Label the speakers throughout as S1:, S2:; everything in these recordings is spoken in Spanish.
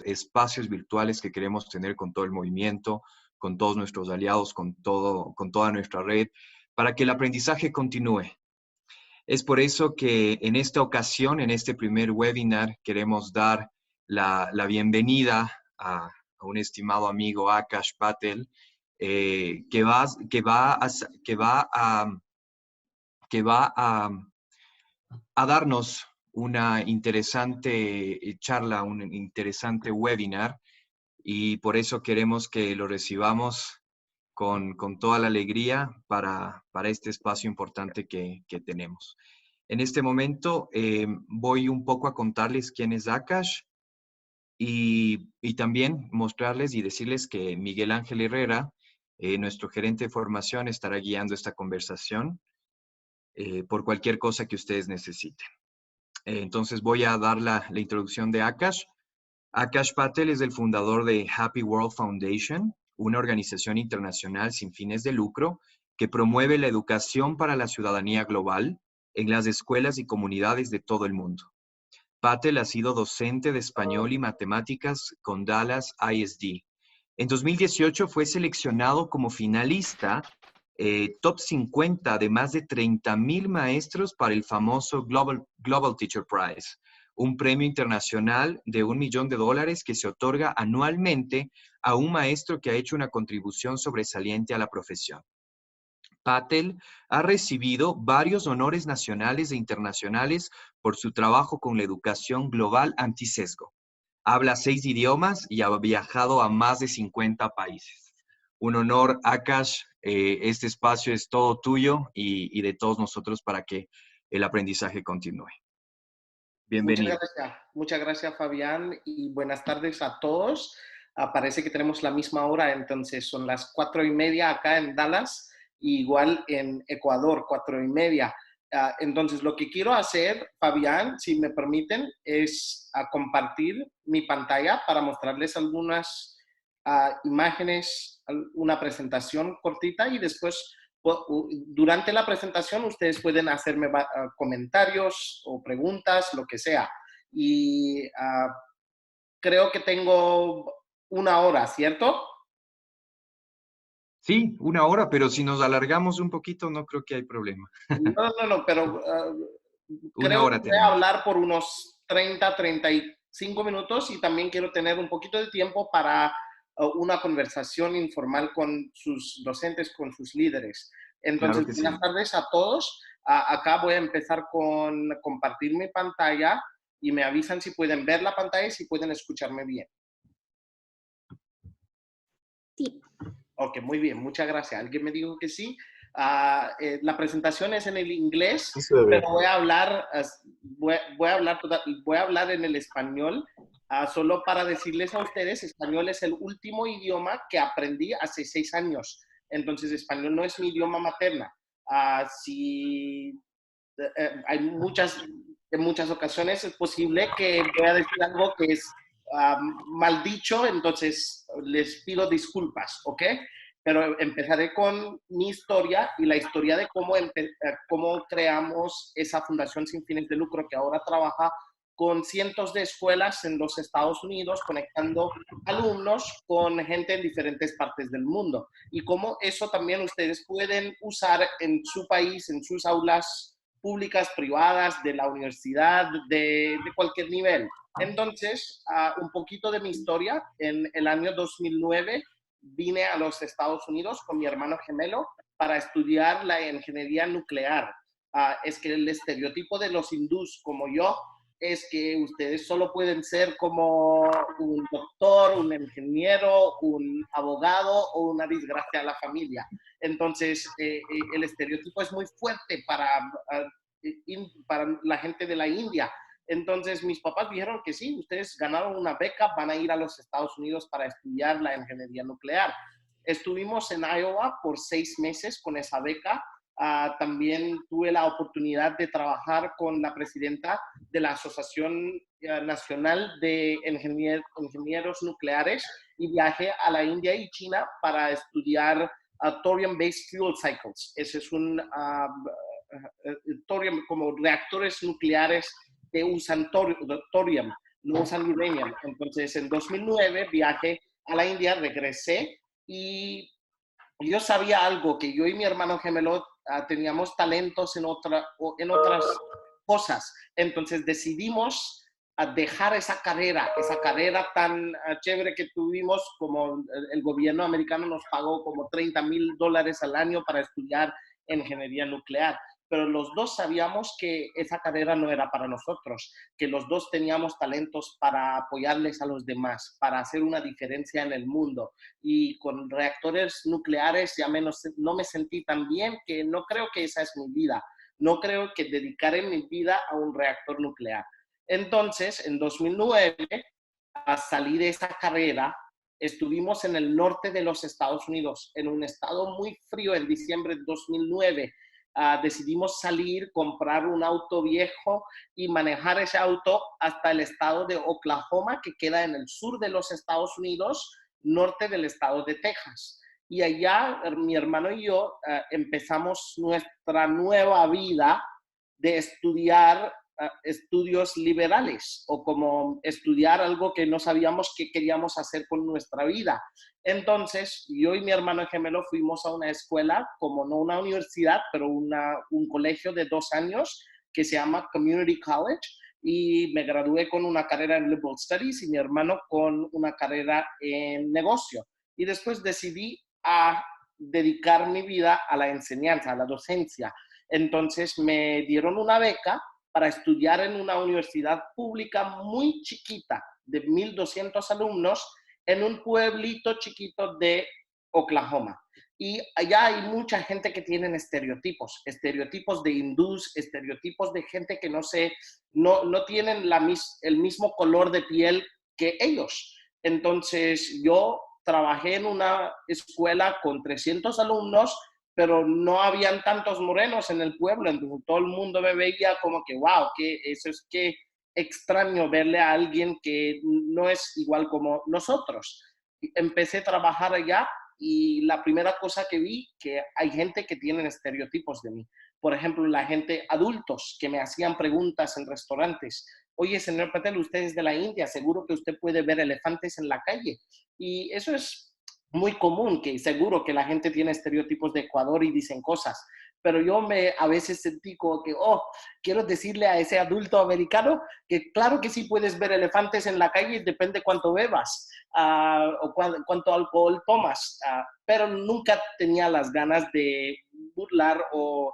S1: espacios virtuales que queremos tener con todo el movimiento, con todos nuestros aliados, con toda nuestra red, para que el aprendizaje continúe. Es por eso que en esta ocasión, en este primer webinar, queremos dar la bienvenida a un estimado amigo, Akash Patel, que va a darnos una interesante charla, un interesante webinar, y por eso queremos que lo recibamos con toda la alegría para este espacio importante que tenemos. En este momento voy un poco a contarles quién es Akash y también mostrarles y decirles que Miguel Ángel Herrera, nuestro gerente de formación, estará guiando esta conversación por cualquier cosa que ustedes necesiten. Entonces voy a dar la introducción de Akash. Akash Patel es el fundador de Happy World Foundation, una organización internacional sin fines de lucro que promueve la educación para la ciudadanía global en las escuelas y comunidades de todo el mundo. Patel ha sido docente de español y matemáticas con Dallas ISD. En 2018 fue seleccionado como finalista top 50 de más de 30,000 maestros para el famoso Global Teacher Prize, un premio internacional de $1 millón que se otorga anualmente a un maestro que ha hecho una contribución sobresaliente a la profesión. Patel ha recibido varios honores nacionales e internacionales por su trabajo con la educación global antisesgo. Habla 6 idiomas y ha viajado a más de 50 países. Un honor, Akash. Este espacio es todo tuyo y de todos nosotros para que el aprendizaje continúe. Bienvenido.
S2: Muchas gracias, Fabián, y buenas tardes a todos. Parece que tenemos la misma hora, entonces son las 4:30 acá en Dallas, igual en Ecuador, 4:30. Entonces, lo que quiero hacer, Fabián, si me permiten, es compartir mi pantalla para mostrarles algunas imágenes, una presentación cortita, y después, durante la presentación, ustedes pueden hacerme comentarios o preguntas, lo que sea. Y creo que tengo 1 hora, ¿cierto?
S1: Sí, 1 hora, pero si nos alargamos un poquito, no creo que hay problema.
S2: No, pero
S1: Una
S2: creo que
S1: hora
S2: voy a
S1: tenemos.
S2: hablar por unos 35 minutos, y también quiero tener un poquito de tiempo para una conversación informal con sus docentes, con sus líderes.
S1: Claro
S2: Entonces,
S1: que
S2: buenas
S1: sí.
S2: tardes a todos. Acá voy a empezar con compartir mi pantalla y me avisan si pueden ver la pantalla y si pueden escucharme bien.
S3: Sí.
S2: Ok, muy bien, muchas gracias. Alguien me dijo que sí. La presentación es en el inglés, pero voy a hablar, voy a hablar en el español, solo para decirles a ustedes, español es el último idioma que aprendí hace 6 años. Entonces, español no es mi idioma materna. En muchas ocasiones es posible que voy a decir algo que es mal dicho, entonces les pido disculpas, ¿ok? Pero empezaré con mi historia y la historia de cómo creamos esa fundación sin fines de lucro que ahora trabaja con cientos de escuelas en los Estados Unidos, conectando alumnos con gente en diferentes partes del mundo. Y cómo eso también ustedes pueden usar en su país, en sus aulas públicas, privadas, de la universidad, de cualquier nivel. Entonces, un poquito de mi historia. En el año 2009 vine a los Estados Unidos con mi hermano gemelo para estudiar la ingeniería nuclear. Es que el estereotipo de los hindús como yo es que ustedes solo pueden ser como un doctor, un ingeniero, un abogado o una desgracia a la familia. Entonces, el estereotipo es muy fuerte para la gente de la India. Entonces, mis papás dijeron que sí, ustedes ganaron una beca, van a ir a los Estados Unidos para estudiar la ingeniería nuclear. Estuvimos en Iowa por 6 meses con esa beca. También tuve la oportunidad de trabajar con la presidenta de la Asociación Nacional de Ingenieros Nucleares, y viajé a la India y China para estudiar thorium-based fuel cycles. Ese es un thorium, como reactores nucleares que usan thorium. no usan uranium. Entonces, en 2009 viajé a la India, regresé y yo sabía algo, que yo y mi hermano gemelo teníamos talentos en otras cosas. Entonces decidimos dejar esa carrera tan chévere que tuvimos, como el gobierno americano nos pagó como $30,000 al año para estudiar ingeniería nuclear. Pero los dos sabíamos que esa carrera no era para nosotros, que los dos teníamos talentos para apoyarles a los demás, para hacer una diferencia en el mundo. Y con reactores nucleares ya no me sentí tan bien, que no creo que esa es mi vida. No creo que dedicaré mi vida a un reactor nuclear. Entonces, en 2009, a salir de esa carrera, estuvimos en el norte de los Estados Unidos, en un estado muy frío en diciembre de 2009. Decidimos salir, comprar un auto viejo y manejar ese auto hasta el estado de Oklahoma, que queda en el sur de los Estados Unidos, norte del estado de Texas. Y allá mi hermano y yo empezamos nuestra nueva vida de estudiar estudios liberales, o como estudiar algo que no sabíamos qué queríamos hacer con nuestra vida. Entonces, yo y mi hermano gemelo fuimos a una escuela, como no una universidad, pero un colegio de 2 años que se llama Community College, y me gradué con una carrera en Liberal Studies y mi hermano con una carrera en negocio. Y después decidí a dedicar mi vida a la enseñanza, a la docencia. Entonces me dieron una beca para estudiar en una universidad pública muy chiquita, de 1,200 alumnos, en un pueblito chiquito de Oklahoma. Y allá hay mucha gente que tienen estereotipos de hindús, estereotipos de gente que no tienen el mismo color de piel que ellos. Entonces yo trabajé en una escuela con 300 alumnos, pero no habían tantos morenos en el pueblo, entonces todo el mundo me veía como que, wow, que extraño verle a alguien que no es igual como nosotros. Empecé a trabajar allá y la primera cosa que vi, que hay gente que tiene estereotipos de mí. Por ejemplo, la gente adultos que me hacían preguntas en restaurantes. Oye, señor Patel, usted es de la India, seguro que usted puede ver elefantes en la calle. Y eso es muy común, que seguro que la gente tiene estereotipos de Ecuador y dicen cosas, pero yo a veces sentí como que, quiero decirle a ese adulto americano que claro que sí puedes ver elefantes en la calle, depende cuánto bebas o cuánto alcohol tomas, pero nunca tenía las ganas de burlar o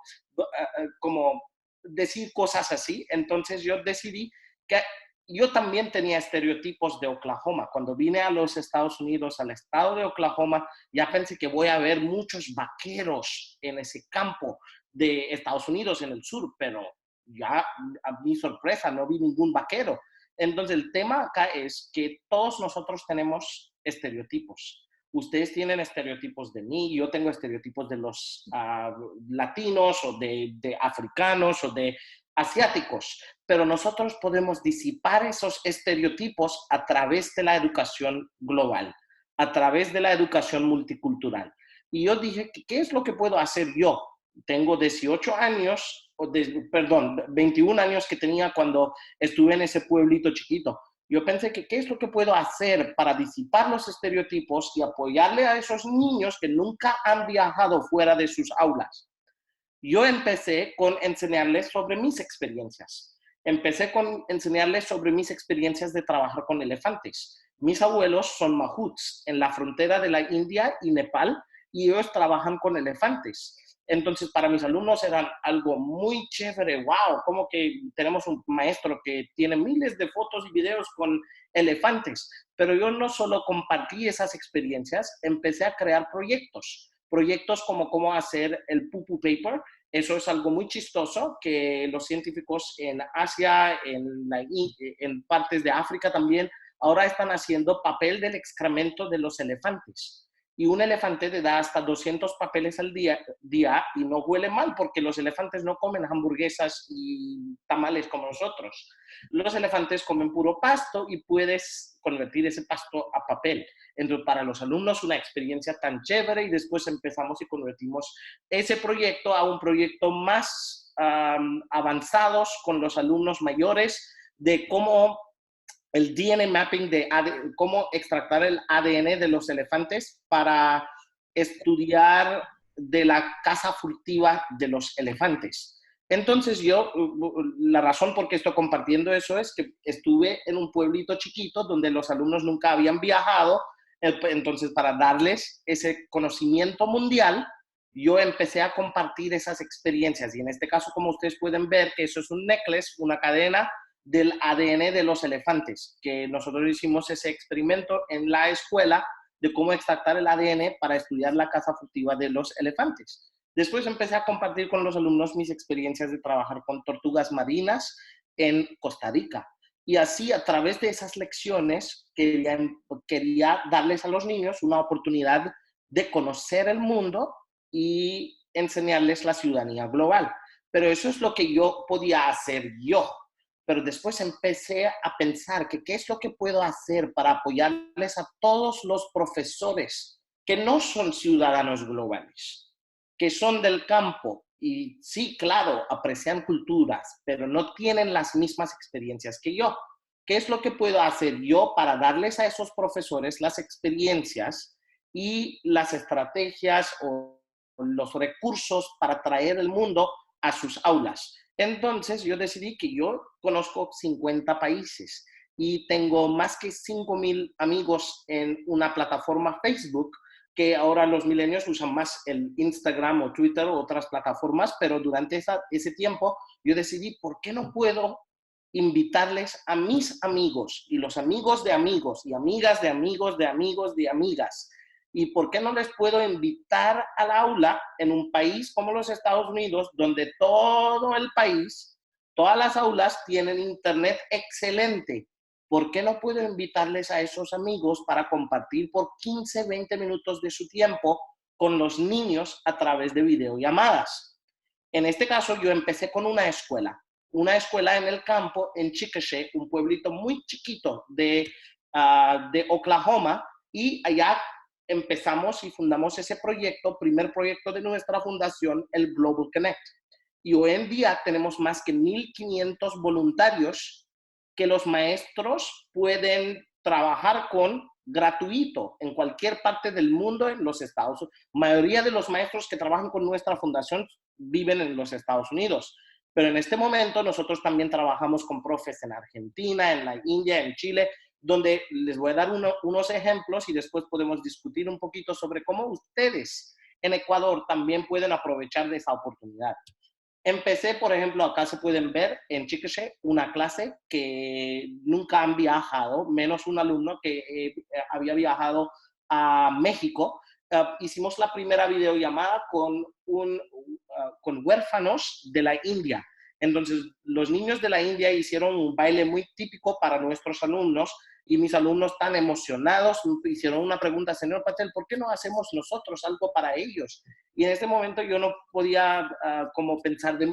S2: como decir cosas así. Entonces yo decidí que yo también tenía estereotipos de Oklahoma. Cuando vine a los Estados Unidos, al estado de Oklahoma, ya pensé que voy a ver muchos vaqueros en ese campo de Estados Unidos, en el sur, pero ya a mi sorpresa no vi ningún vaquero. Entonces el tema acá es que todos nosotros tenemos estereotipos. Ustedes tienen estereotipos de mí, yo tengo estereotipos de los latinos o de africanos o de asiáticos, pero nosotros podemos disipar esos estereotipos a través de la educación global, a través de la educación multicultural. Y yo dije, ¿qué es lo que puedo hacer yo? Tengo 18 años, perdón, 21 años que tenía cuando estuve en ese pueblito chiquito. Yo pensé que qué es lo que puedo hacer para disipar los estereotipos y apoyarle a esos niños que nunca han viajado fuera de sus aulas. Yo empecé con enseñarles sobre mis experiencias. Empecé con enseñarles sobre mis experiencias de trabajar con elefantes. Mis abuelos son mahuts en la frontera de la India y Nepal, y ellos trabajan con elefantes. Entonces, para mis alumnos era algo muy chévere. Wow, como que tenemos un maestro que tiene miles de fotos y videos con elefantes. Pero yo no solo compartí esas experiencias, empecé a crear proyectos como cómo hacer el pupu paper. Eso es algo muy chistoso que los científicos en Asia, en partes de África también, ahora están haciendo papel del excremento de los elefantes. Y un elefante te da hasta 200 papeles al día y no huele mal, porque los elefantes no comen hamburguesas y tamales como nosotros. Los elefantes comen puro pasto y puedes convertir ese pasto a papel. Entonces, para los alumnos, una experiencia tan chévere, y después empezamos y convertimos ese proyecto a un proyecto más avanzados con los alumnos mayores de cómo el DNA mapping de cómo extractar el ADN de los elefantes para estudiar de la caza furtiva de los elefantes. Entonces la razón por qué estoy compartiendo eso es que estuve en un pueblito chiquito donde los alumnos nunca habían viajado, entonces para darles ese conocimiento mundial, yo empecé a compartir esas experiencias y en este caso, como ustedes pueden ver, que eso es un necklace, una cadena del ADN de los elefantes, que nosotros hicimos ese experimento en la escuela de cómo extractar el ADN para estudiar la caza furtiva de los elefantes. Después empecé a compartir con los alumnos mis experiencias de trabajar con tortugas marinas en Costa Rica. Y así, a través de esas lecciones, quería darles a los niños una oportunidad de conocer el mundo y enseñarles la ciudadanía global. Pero eso es lo que yo podía hacer yo. Pero después empecé a pensar que qué es lo que puedo hacer para apoyarles a todos los profesores que no son ciudadanos globales, que son del campo y sí, claro, aprecian culturas, pero no tienen las mismas experiencias que yo. ¿Qué es lo que puedo hacer yo para darles a esos profesores las experiencias y las estrategias o los recursos para traer el mundo a sus aulas? Entonces yo decidí que yo conozco 50 países y tengo más que 5,000 amigos en una plataforma Facebook, que ahora los milenios usan más el Instagram o Twitter o otras plataformas, pero durante ese tiempo yo decidí, ¿por qué no puedo invitarles a mis amigos y los amigos de amigos y amigas de amigos de amigos de amigas? ¿Y por qué no les puedo invitar al aula en un país como los Estados Unidos, donde todo el país, todas las aulas tienen internet excelente? ¿Por qué no puedo invitarles a esos amigos para compartir por 15, 20 minutos de su tiempo con los niños a través de videollamadas? En este caso, yo empecé con una escuela en el campo en Chickasha, un pueblito muy chiquito de Oklahoma, y allá empezamos y fundamos ese proyecto, primer proyecto de nuestra fundación, el Global Connect. Y hoy en día tenemos más que 1,500 voluntarios que los maestros pueden trabajar con gratuito en cualquier parte del mundo en los Estados Unidos. La mayoría de los maestros que trabajan con nuestra fundación viven en los Estados Unidos. Pero en este momento nosotros también trabajamos con profes en Argentina, en la India, en Chile, donde les voy a dar unos ejemplos y después podemos discutir un poquito sobre cómo ustedes en Ecuador también pueden aprovechar de esa oportunidad. Empecé, por ejemplo, acá se pueden ver en Chickasha una clase que nunca han viajado, menos un alumno que había viajado a México. Hicimos la primera videollamada con huérfanos de la India. Entonces, los niños de la India hicieron un baile muy típico para nuestros alumnos y mis alumnos tan emocionados hicieron una pregunta: señor Patel, ¿por qué no hacemos nosotros algo para ellos? Y en este momento yo no podía como pensar de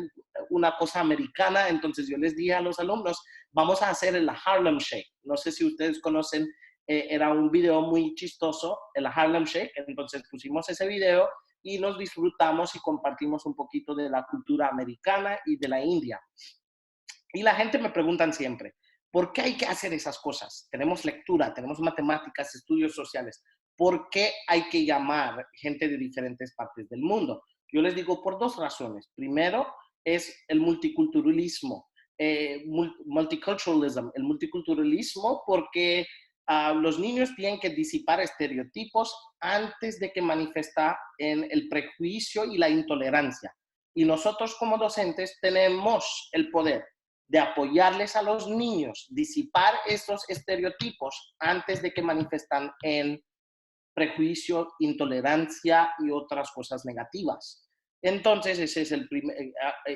S2: una cosa americana, entonces yo les dije a los alumnos, vamos a hacer el Harlem Shake. No sé si ustedes conocen, era un video muy chistoso, el Harlem Shake, entonces pusimos ese video y nos disfrutamos y compartimos un poquito de la cultura americana y de la India. Y la gente me preguntan siempre, ¿por qué hay que hacer esas cosas? Tenemos lectura, tenemos matemáticas, estudios sociales. ¿Por qué hay que llamar gente de diferentes partes del mundo? Yo les digo por dos razones. Primero es el multiculturalismo, multiculturalism, el multiculturalismo porque los niños tienen que disipar estereotipos antes de que manifiesta en el prejuicio y la intolerancia. Y nosotros como docentes tenemos el poder de apoyarles a los niños, disipar estos estereotipos antes de que manifiestan en prejuicio, intolerancia y otras cosas negativas. Entonces, ese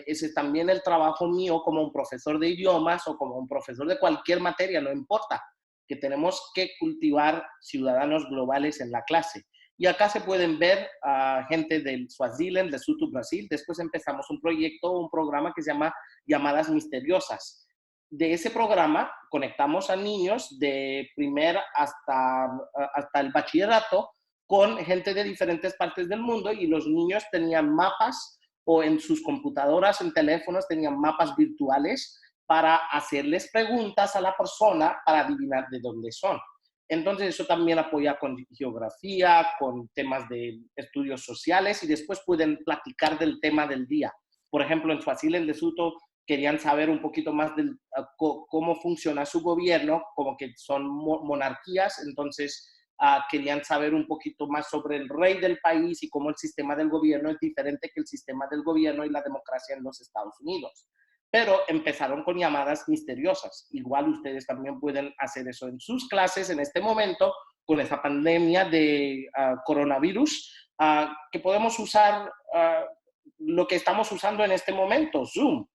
S2: es también el trabajo mío como un profesor de idiomas o como un profesor de cualquier materia, no importa, que tenemos que cultivar ciudadanos globales en la clase. Y acá se pueden ver a gente del Swaziland, de Lesotho, Brasil. Después empezamos un programa que se llama Llamadas Misteriosas. De ese programa conectamos a niños de primer hasta el bachillerato con gente de diferentes partes del mundo y los niños tenían mapas o en sus computadoras, en teléfonos, tenían mapas virtuales para hacerles preguntas a la persona para adivinar de dónde son. Entonces, eso también apoya con geografía, con temas de estudios sociales y después pueden platicar del tema del día. Por ejemplo, en Suazile, en Lesotho, querían saber un poquito más de cómo funciona su gobierno, como que son monarquías, entonces querían saber un poquito más sobre el rey del país y cómo el sistema del gobierno es diferente que el sistema del gobierno y la democracia en los Estados Unidos. Pero empezaron con llamadas misteriosas. Igual ustedes también pueden hacer eso en sus clases en este momento, con esta pandemia de coronavirus, que podemos usar lo que estamos usando en este momento, Zoom.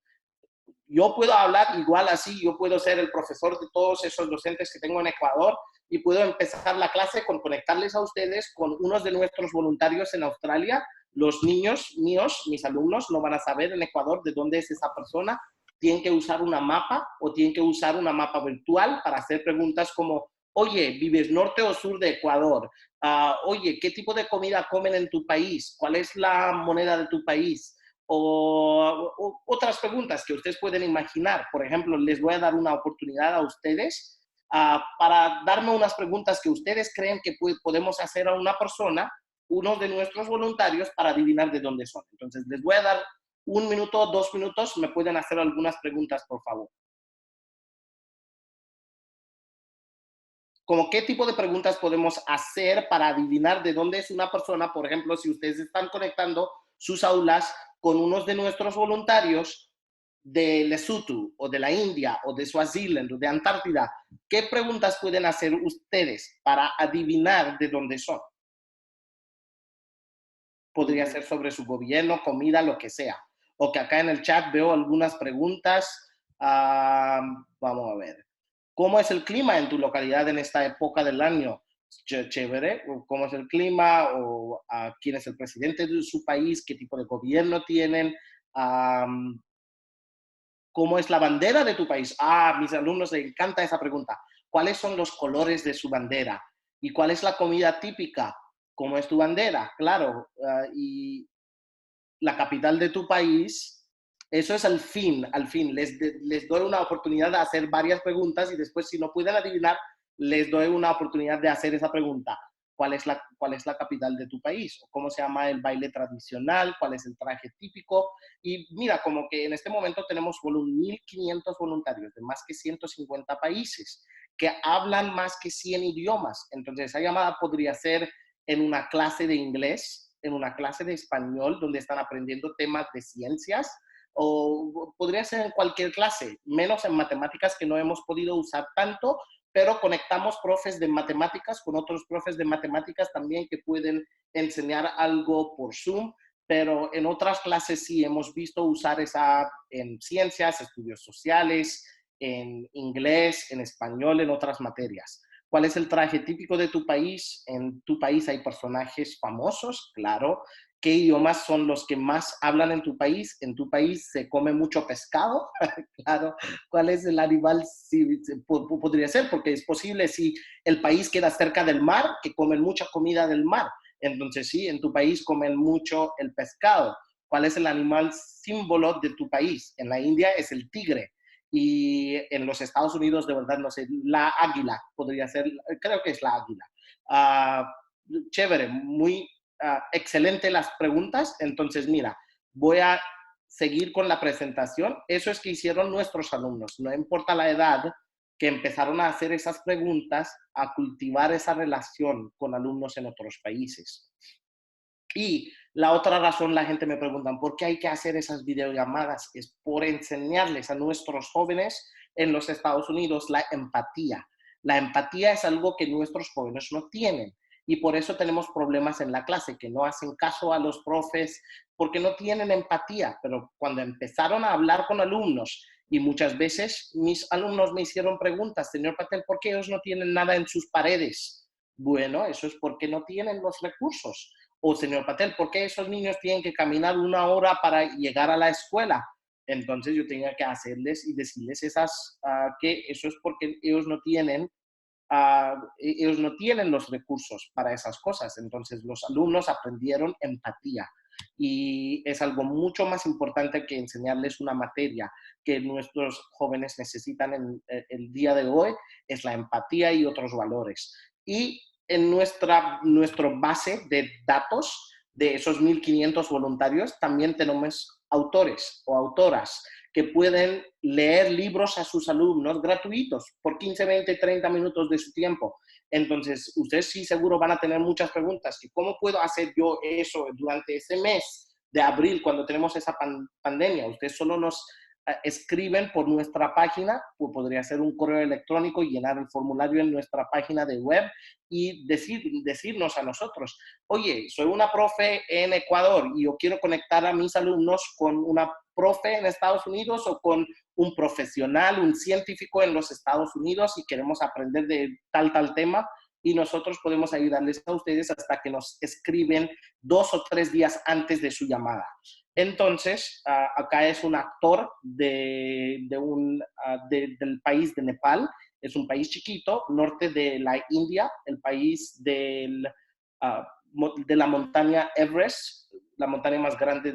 S2: Yo puedo hablar igual así, yo puedo ser el profesor de todos esos docentes que tengo en Ecuador y puedo empezar la clase con conectarles a ustedes con unos de nuestros voluntarios en Australia. Los niños míos, mis alumnos, no van a saber en Ecuador de dónde es esa persona. Tienen que usar una mapa o tienen que usar una mapa virtual para hacer preguntas como, oye, ¿vives norte o sur de Ecuador? Oye, ¿qué tipo de comida comen en tu país? ¿Cuál es la moneda de tu país? O otras preguntas que ustedes pueden imaginar. Por ejemplo, les voy a dar una oportunidad a ustedes para darme unas preguntas que ustedes creen que podemos hacer a una persona, uno de nuestros voluntarios, para adivinar de dónde son. Entonces, les voy a dar 1 minuto, 2 minutos, me pueden hacer algunas preguntas, por favor. ¿Cómo qué tipo de preguntas podemos hacer para adivinar de dónde es una persona? Por ejemplo, si ustedes están conectando sus aulas con unos de nuestros voluntarios de Lesotho o de la India o de Swaziland o de Antártida, ¿qué preguntas pueden hacer ustedes para adivinar de dónde son? Podría ser sobre su gobierno, comida, lo que sea. O que acá en el chat veo algunas preguntas. Vamos a ver. ¿Cómo es el clima en tu localidad en esta época del año? Chévere. ¿Cómo es el clima? ¿O quién es el presidente de su país? ¿Qué tipo de gobierno tienen? ¿Cómo es la bandera de tu país? A mis alumnos les encanta esa pregunta. ¿Cuáles son los colores de su bandera? ¿Y cuál es la comida típica? ¿Cómo es tu bandera? Claro. Y la capital de tu país, eso es al fin. Les doy una oportunidad de hacer varias preguntas y después, si no pueden adivinar, les doy una oportunidad de hacer esa pregunta. ¿Cuál es la capital de tu país? ¿O cómo se llama el baile tradicional? ¿Cuál es el traje típico? Y mira, como que en este momento tenemos 1.500 voluntarios de más que 150 países que hablan más que 100 idiomas. Entonces, esa llamada podría ser en una clase de inglés, en una clase de español, donde están aprendiendo temas de ciencias, o podría ser en cualquier clase, menos en matemáticas que no hemos podido usar tanto, pero conectamos profes de matemáticas con otros profes de matemáticas también que pueden enseñar algo por Zoom, pero en otras clases sí hemos visto usar esa en ciencias, estudios sociales, en inglés, en español, en otras materias. ¿Cuál es el traje típico de tu país? En tu país hay personajes famosos, claro. ¿Qué idiomas son los que más hablan en tu país? En tu país se come mucho pescado, claro. ¿Cuál es el animal? Sí, podría ser, porque es posible si el país queda cerca del mar, que comen mucha comida del mar. Entonces sí, en tu país comen mucho el pescado. ¿Cuál es el animal símbolo de tu país? En la India es el tigre. Y en los Estados Unidos, de verdad, no sé, la águila podría ser, creo que es la águila. Chévere, muy excelente las preguntas. Entonces, mira, voy a seguir con la presentación. Eso es que hicieron nuestros alumnos, no importa la edad, que empezaron a hacer esas preguntas, a cultivar esa relación con alumnos en otros países. Y la otra razón, la gente me pregunta, ¿por qué hay que hacer esas videollamadas? Es por enseñarles a nuestros jóvenes en los Estados Unidos la empatía. La empatía es algo que nuestros jóvenes no tienen. Y por eso tenemos problemas en la clase, que no hacen caso a los profes porque no tienen empatía. Pero cuando empezaron a hablar con alumnos, y muchas veces mis alumnos me hicieron preguntas, señor Patel, ¿por qué ellos no tienen nada en sus paredes? Bueno, eso es porque no tienen los recursos. O señor Patel, ¿por qué esos niños tienen que caminar 1 hora para llegar a la escuela? Entonces yo tenía que hacerles y decirles que eso es porque ellos no tienen los recursos para esas cosas. Entonces los alumnos aprendieron empatía. Y es algo mucho más importante que enseñarles una materia que nuestros jóvenes necesitan en el día de hoy, es la empatía y otros valores. Y en nuestra base de datos de esos 1.500 voluntarios, también tenemos autores o autoras que pueden leer libros a sus alumnos gratuitos por 15, 20, 30 minutos de su tiempo. Entonces, ustedes sí seguro van a tener muchas preguntas, que ¿cómo puedo hacer yo eso durante ese mes de abril cuando tenemos esa pandemia? Ustedes solo nos escriben por nuestra página, pues podría ser un correo electrónico y llenar el formulario en nuestra página de web y decirnos a nosotros, oye, soy una profe en Ecuador y yo quiero conectar a mis alumnos con una profe en Estados Unidos o con un profesional, un científico en los Estados Unidos y queremos aprender de tal tema y nosotros podemos ayudarles a ustedes hasta que nos escriben 2 o 3 días antes de su llamada. Entonces, acá es un actor del país de Nepal, es un país chiquito, norte de la India, el país de la montaña Everest, la montaña más grande,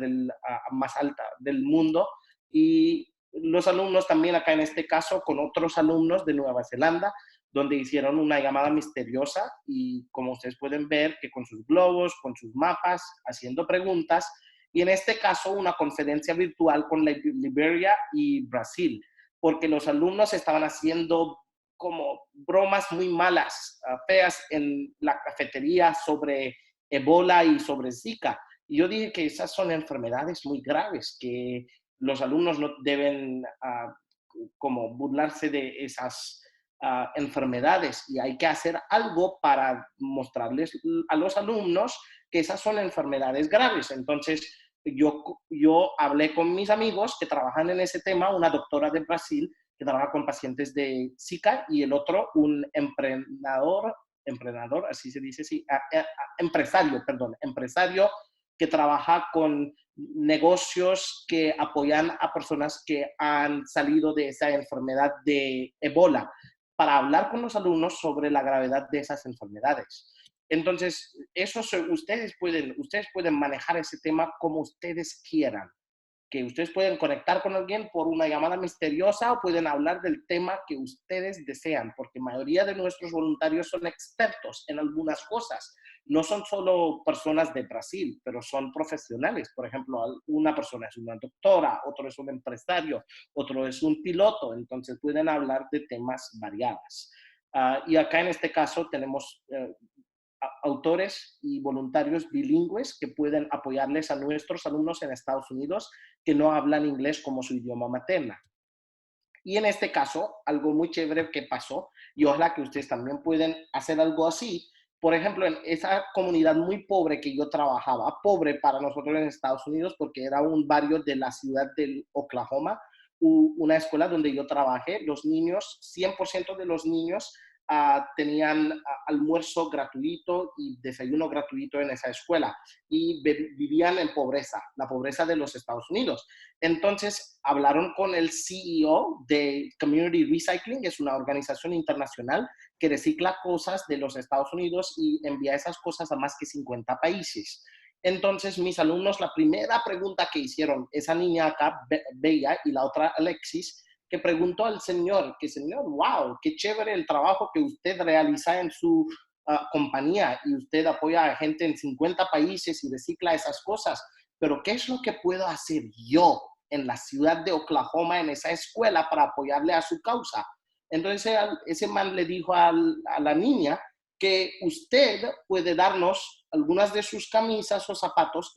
S2: más alta del mundo, y los alumnos también acá en este caso con otros alumnos de Nueva Zelanda, donde hicieron una llamada misteriosa y como ustedes pueden ver que con sus globos, con sus mapas, haciendo preguntas, y en este caso una conferencia virtual con Liberia y Brasil, porque los alumnos estaban haciendo como bromas muy malas, feas en la cafetería sobre Ebola y sobre Zika. Y yo dije que esas son enfermedades muy graves, que los alumnos no deben como burlarse de esas enfermedades y hay que hacer algo para mostrarles a los alumnos que esas son enfermedades graves. Entonces, yo hablé con mis amigos que trabajan en ese tema, una doctora de Brasil que trabaja con pacientes de Zika y el otro, un emprendedor, así se dice, sí, empresario que trabaja con negocios que apoyan a personas que han salido de esa enfermedad de Ebola, para hablar con los alumnos sobre la gravedad de esas enfermedades. Entonces, ustedes pueden manejar ese tema como ustedes quieran, que ustedes pueden conectar con alguien por una llamada misteriosa o pueden hablar del tema que ustedes desean, porque la mayoría de nuestros voluntarios son expertos en algunas cosas. No son solo personas de Brasil, pero son profesionales. Por ejemplo, una persona es una doctora, otro es un empresario, otro es un piloto, entonces pueden hablar de temas variados. Y acá en este caso tenemos autores y voluntarios bilingües que pueden apoyarles a nuestros alumnos en Estados Unidos que no hablan inglés como su idioma materna. Y en este caso, algo muy chévere que pasó, y ojalá que ustedes también pueden hacer algo así. Por ejemplo, en esa comunidad muy pobre que yo trabajaba, pobre para nosotros en Estados Unidos, porque era un barrio de la ciudad de Oklahoma, una escuela donde yo trabajé, los niños, 100% de los niños tenían almuerzo gratuito y desayuno gratuito en esa escuela y vivían en pobreza, la pobreza de los Estados Unidos. Entonces hablaron con el CEO de Community Recycling, que es una organización internacional que recicla cosas de los Estados Unidos y envía esas cosas a más que 50 países. Entonces, mis alumnos, la primera pregunta que hicieron, esa niña acá, Bella, y la otra, Alexis, que preguntó al señor, que señor, wow, qué chévere el trabajo que usted realiza en su compañía y usted apoya a gente en 50 países y recicla esas cosas, pero ¿qué es lo que puedo hacer yo en la ciudad de Oklahoma, en esa escuela, para apoyarle a su causa? Entonces ese man le dijo a la niña que usted puede darnos algunas de sus camisas o zapatos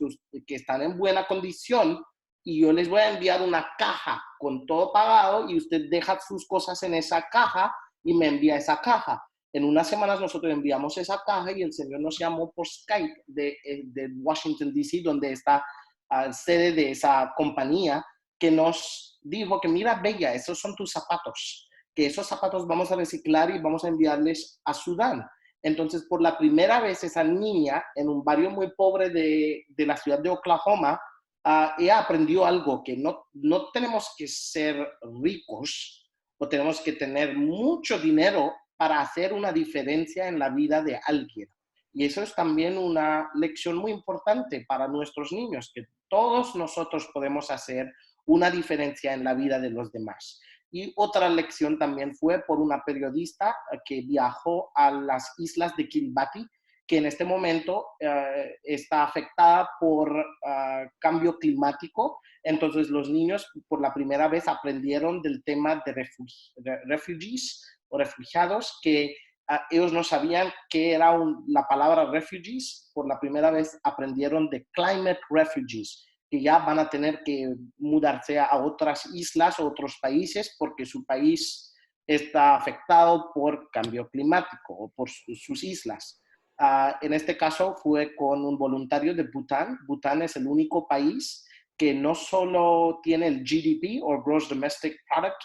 S2: que están en buena condición y yo les voy a enviar una caja con todo pagado y usted deja sus cosas en esa caja y me envía esa caja. En unas semanas nosotros enviamos esa caja y el señor nos llamó por Skype de Washington, D.C., donde está sede de esa compañía, que nos dijo que mira, Bella, esos son tus zapatos, que esos zapatos vamos a reciclar y vamos a enviarles a Sudán. Entonces, por la primera vez, esa niña en un barrio muy pobre de la ciudad de Oklahoma, ella aprendió algo, que no tenemos que ser ricos o tenemos que tener mucho dinero para hacer una diferencia en la vida de alguien. Y eso es también una lección muy importante para nuestros niños, que todos nosotros podemos hacer una diferencia en la vida de los demás. Y otra lección también fue por una periodista que viajó a las islas de Kiribati, que en este momento está afectada por cambio climático. Entonces los niños por la primera vez aprendieron del tema de refugees o refugiados, que ellos no sabían qué era la palabra refugees. Por la primera vez aprendieron de climate refugees, que ya van a tener que mudarse a otras islas o otros países porque su país está afectado por cambio climático o por sus islas. En este caso fue con un voluntario de Bután. Bután es el único país que no solo tiene el GDP o Gross Domestic Product,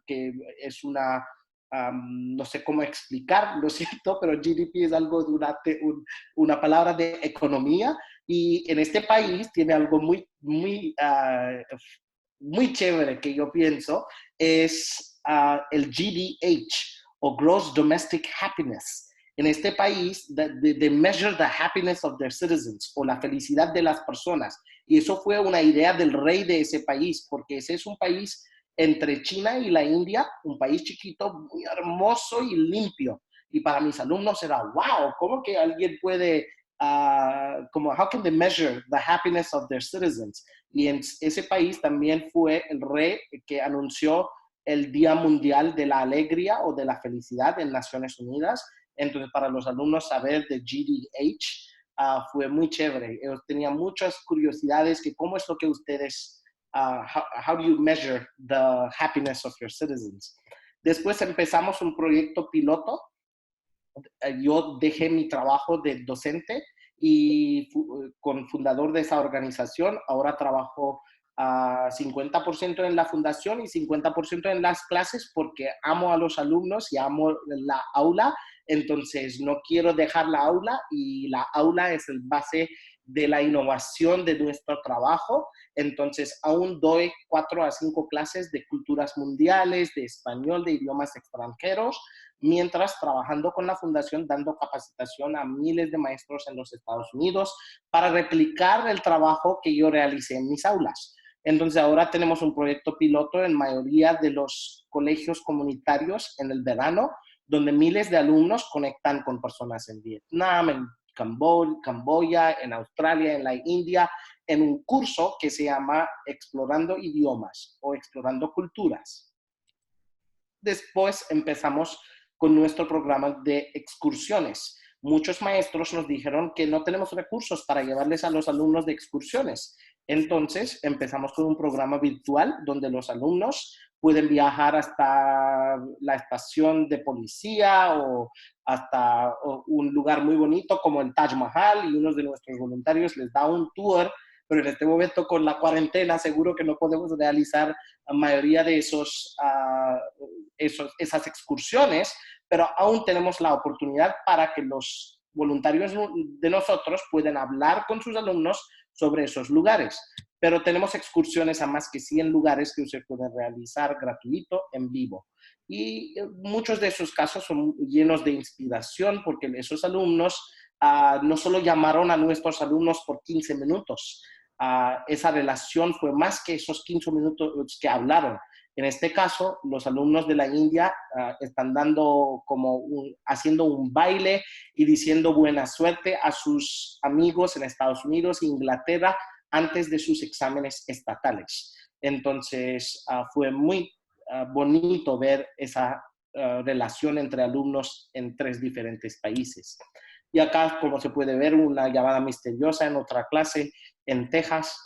S2: que es una, no sé cómo explicar, lo siento, pero GDP es algo de una palabra de economía, y en este país tiene algo muy chévere que yo pienso, es el GDH o Gross Domestic Happiness. En este país, they measure the happiness of their citizens, o la felicidad de las personas. Y eso fue una idea del rey de ese país, porque ese es un país entre China y la India, un país chiquito, muy hermoso y limpio. Y para mis alumnos era, wow, ¿cómo que alguien puede, how can they measure the happiness of their citizens? Y en ese país también fue el rey que anunció el Día Mundial de la Alegría o de la Felicidad en Naciones Unidas. Entonces, para los alumnos saber de GDH fue muy chévere. Ellos tenían muchas curiosidades que cómo es lo que ustedes, how do you measure the happiness of your citizens. Después empezamos un proyecto piloto. Yo dejé mi trabajo de docente y con fundador de esa organización, ahora trabajo 50% en la fundación y 50% en las clases, porque amo a los alumnos y amo la aula. Entonces no quiero dejar la aula, y la aula es el base de la innovación de nuestro trabajo. Entonces aún doy 4 a 5 clases de culturas mundiales, de español, de idiomas extranjeros, mientras trabajando con la fundación, dando capacitación a miles de maestros en los Estados Unidos para replicar el trabajo que yo realicé en mis aulas. Entonces ahora tenemos un proyecto piloto en mayoría de los colegios comunitarios en el verano, donde miles de alumnos conectan con personas en Vietnam, en Camboya, en Australia, en la India, en un curso que se llama Explorando Idiomas o Explorando Culturas. Después empezamos con nuestro programa de excursiones. Muchos maestros nos dijeron que no tenemos recursos para llevarles a los alumnos de excursiones. Entonces empezamos con un programa virtual donde los alumnos pueden viajar hasta la estación de policía o hasta un lugar muy bonito como el Taj Mahal, y uno de nuestros voluntarios les da un tour, pero en este momento con la cuarentena seguro que no podemos realizar la mayoría de esas excursiones, pero aún tenemos la oportunidad para que los voluntarios de nosotros puedan hablar con sus alumnos sobre esos lugares. Pero tenemos excursiones a más que 100 lugares que se pueden realizar gratuito, en vivo. Y muchos de esos casos son llenos de inspiración, porque esos alumnos no solo llamaron a nuestros alumnos por 15 minutos, esa relación fue más que esos 15 minutos que hablaron. En este caso, los alumnos de la India están haciendo un baile y diciendo buena suerte a sus amigos en Estados Unidos e Inglaterra antes de sus exámenes estatales. Entonces, fue muy bonito ver esa relación entre alumnos en 3 diferentes países. Y acá, como se puede ver, una llamada misteriosa en otra clase en Texas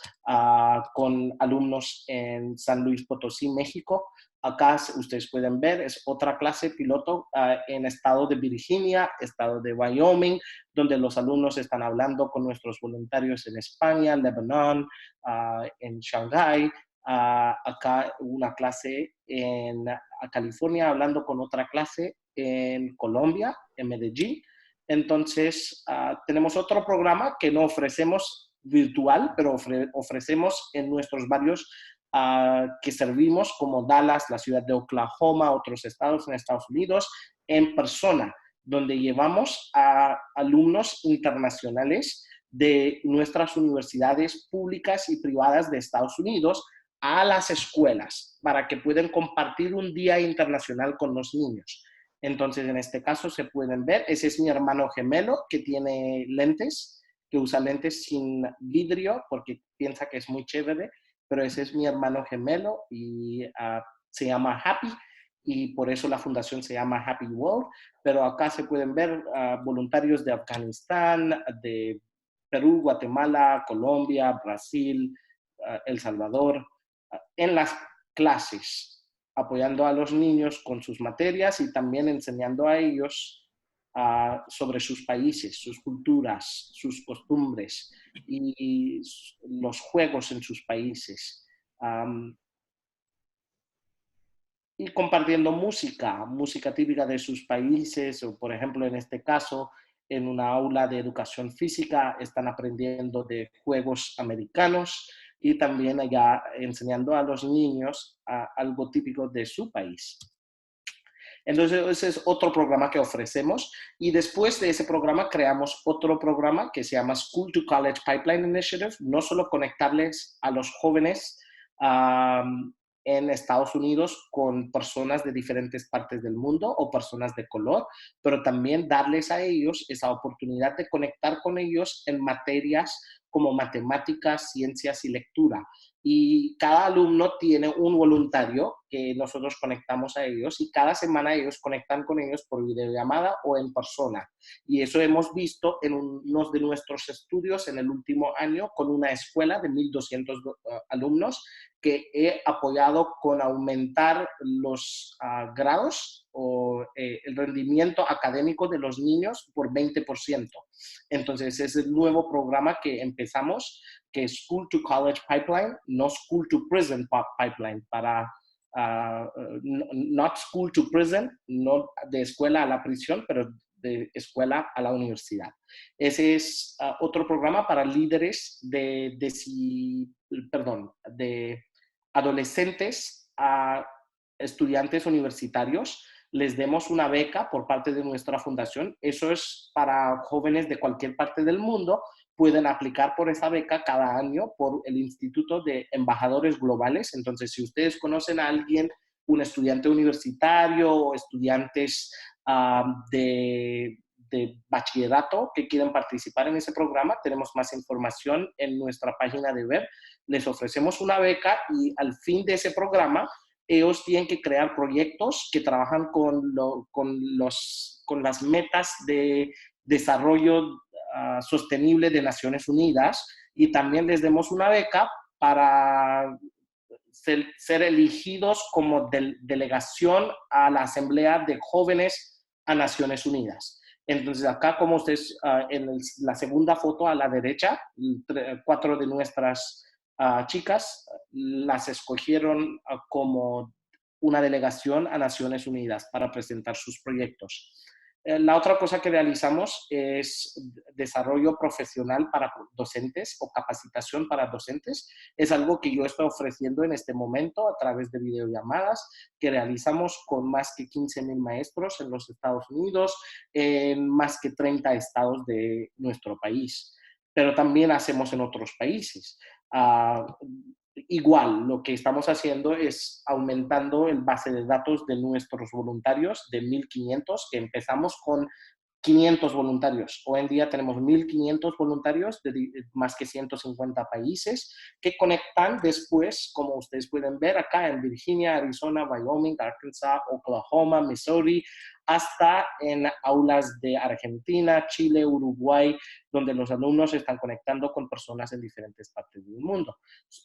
S2: con alumnos en San Luis Potosí, México. Acá ustedes pueden ver, es otra clase piloto en estado de Virginia, estado de Wyoming, donde los alumnos están hablando con nuestros voluntarios en España, Lebanon, en Shanghái. Acá una clase en California, hablando con otra clase en Colombia, en Medellín. Entonces, tenemos otro programa que no ofrecemos virtual, pero ofrecemos en nuestros barrios que servimos, como Dallas, la ciudad de Oklahoma, otros estados en Estados Unidos, en persona. donde llevamos a alumnos internacionales de nuestras universidades públicas y privadas de Estados Unidos a las escuelas para que puedan compartir un día internacional con los niños. Entonces, en este caso se pueden ver, ese es mi hermano gemelo que tiene lentes, que usa lentes sin vidrio porque piensa que es muy chévere, pero ese es mi hermano gemelo y se llama Happy y por eso la fundación se llama Happy World, pero acá se pueden ver voluntarios de Afganistán, de Perú, Guatemala, Colombia, Brasil, El Salvador, en las clases, apoyando a los niños con sus materias y también enseñando a ellos sobre sus países, sus culturas, sus costumbres y los juegos en sus países. Y compartiendo música típica de sus países, o por ejemplo, en este caso, en una aula de educación física, están aprendiendo de juegos americanos y también allá enseñando a los niños algo típico de su país. Entonces, ese es otro programa que ofrecemos y después de ese programa creamos otro programa que se llama School to College Pipeline Initiative, no solo conectarles a los jóvenes en Estados Unidos con personas de diferentes partes del mundo o personas de color, pero también darles a ellos esa oportunidad de conectar con ellos en materias como matemáticas, ciencias y lectura. Y cada alumno tiene un voluntario que nosotros conectamos a ellos y cada semana ellos conectan con ellos por videollamada o en persona. Y eso hemos visto en unos de nuestros estudios en el último año con una escuela de 1,200 alumnos que he apoyado con aumentar los grados o el rendimiento académico de los niños por 20%. Entonces, es el nuevo programa que empezamos, que es School to College Pipeline, no School to Prison Pipeline, para not School to Prison, no de escuela a la prisión, pero de escuela a la universidad. Ese es otro programa para líderes de adolescentes a estudiantes universitarios. Les demos una beca por parte de nuestra fundación. Eso es para jóvenes de cualquier parte del mundo. Pueden aplicar por esa beca cada año por el Instituto de Embajadores Globales. Entonces, si ustedes conocen a alguien, un estudiante universitario o estudiantes de bachillerato que quieren participar en ese programa, tenemos más información en nuestra página de web. Les ofrecemos una beca y al fin de ese programa, ellos tienen que crear proyectos que trabajan con las metas de desarrollo sostenible de Naciones Unidas y también les demos una beca para ser elegidos como delegación a la Asamblea de Jóvenes a Naciones Unidas. Entonces, acá, como ustedes, en la segunda foto a la derecha, 4 de nuestras chicas las escogieron como una delegación a Naciones Unidas para presentar sus proyectos. La otra cosa que realizamos es desarrollo profesional para docentes o capacitación para docentes. Es algo que yo estoy ofreciendo en este momento a través de videollamadas que realizamos con más que 15,000 maestros en los Estados Unidos, en más que 30 estados de nuestro país. Pero también hacemos en otros países. Igual, lo que estamos haciendo es aumentando el base de datos de nuestros voluntarios de 1,500, que empezamos con 500 voluntarios. Hoy en día tenemos 1,500 voluntarios de más que 150 países que conectan después, como ustedes pueden ver acá en Virginia, Arizona, Wyoming, Arkansas, Oklahoma, Missouri, hasta en aulas de Argentina, Chile, Uruguay, donde los alumnos están conectando con personas en diferentes partes del mundo.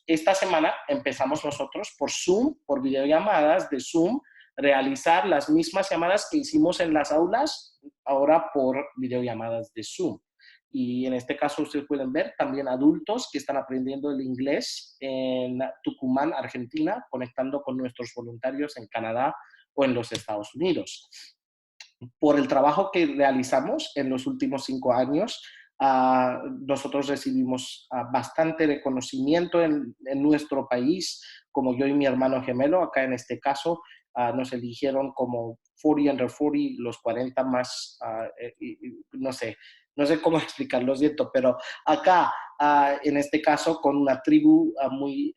S2: Esta semana empezamos nosotros por Zoom, por videollamadas de Zoom, realizar las mismas llamadas que hicimos en las aulas, ahora por videollamadas de Zoom. Y en este caso ustedes pueden ver también adultos que están aprendiendo el inglés en Tucumán, Argentina, conectando con nuestros voluntarios en Canadá o en los Estados Unidos. Por el trabajo que realizamos en los últimos 5 años, nosotros recibimos bastante reconocimiento en nuestro país, como yo y mi hermano gemelo, acá en este caso, nos eligieron como 40 under 40, los 40 más, no sé, no sé cómo explicarlo, lo siento, pero acá, en este caso, con una tribu muy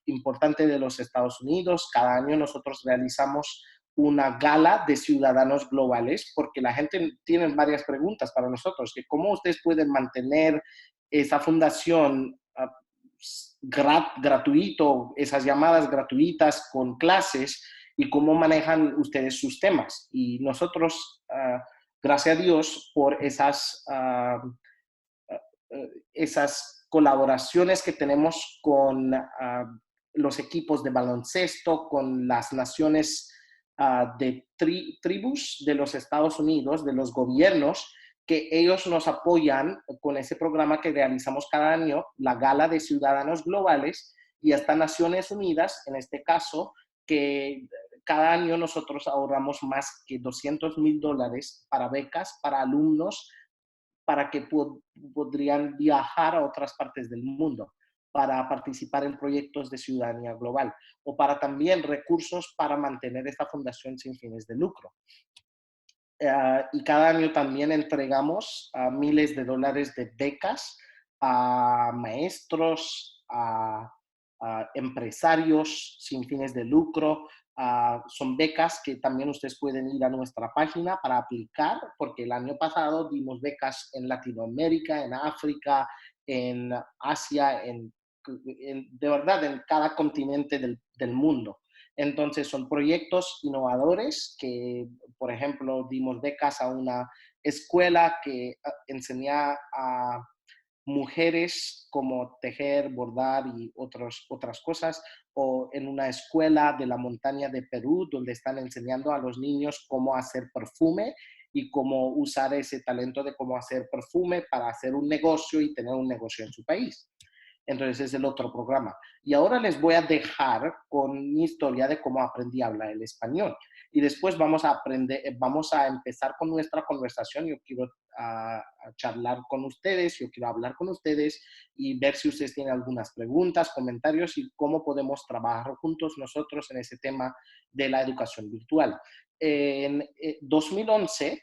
S2: importante de los Estados Unidos, cada año nosotros realizamos una gala de ciudadanos globales, porque la gente tiene varias preguntas para nosotros, que cómo ustedes pueden mantener esa fundación gratuito, esas llamadas gratuitas con clases y cómo manejan ustedes sus temas. Y nosotros, gracias a Dios por esas colaboraciones que tenemos con los equipos de baloncesto, con las naciones de tribus de los Estados Unidos, de los gobiernos, que ellos nos apoyan con ese programa que realizamos cada año, la Gala de Ciudadanos Globales, y hasta Naciones Unidas, en este caso, que cada año nosotros ahorramos más que $200,000 para becas, para alumnos, para que podrían viajar a otras partes del mundo para participar en proyectos de ciudadanía global o para también recursos para mantener esta fundación sin fines de lucro. Y cada año también entregamos miles de dólares de becas a maestros, a empresarios sin fines de lucro. Son becas que también ustedes pueden ir a nuestra página para aplicar, porque el año pasado dimos becas en Latinoamérica, en África, en Asia, de verdad en cada continente del mundo. Entonces son proyectos innovadores que, por ejemplo, dimos becas a una escuela que enseña a mujeres cómo tejer, bordar y otras cosas, o en una escuela de la montaña de Perú donde están enseñando a los niños cómo hacer perfume y cómo usar ese talento de cómo hacer perfume para hacer un negocio y tener un negocio en su país. Entonces es el otro programa. Y ahora les voy a dejar con mi historia de cómo aprendí a hablar el español. Y después vamos a empezar con nuestra conversación. Yo quiero charlar con ustedes, yo quiero hablar con ustedes y ver si ustedes tienen algunas preguntas, comentarios y cómo podemos trabajar juntos nosotros en ese tema de la educación virtual. En 2011,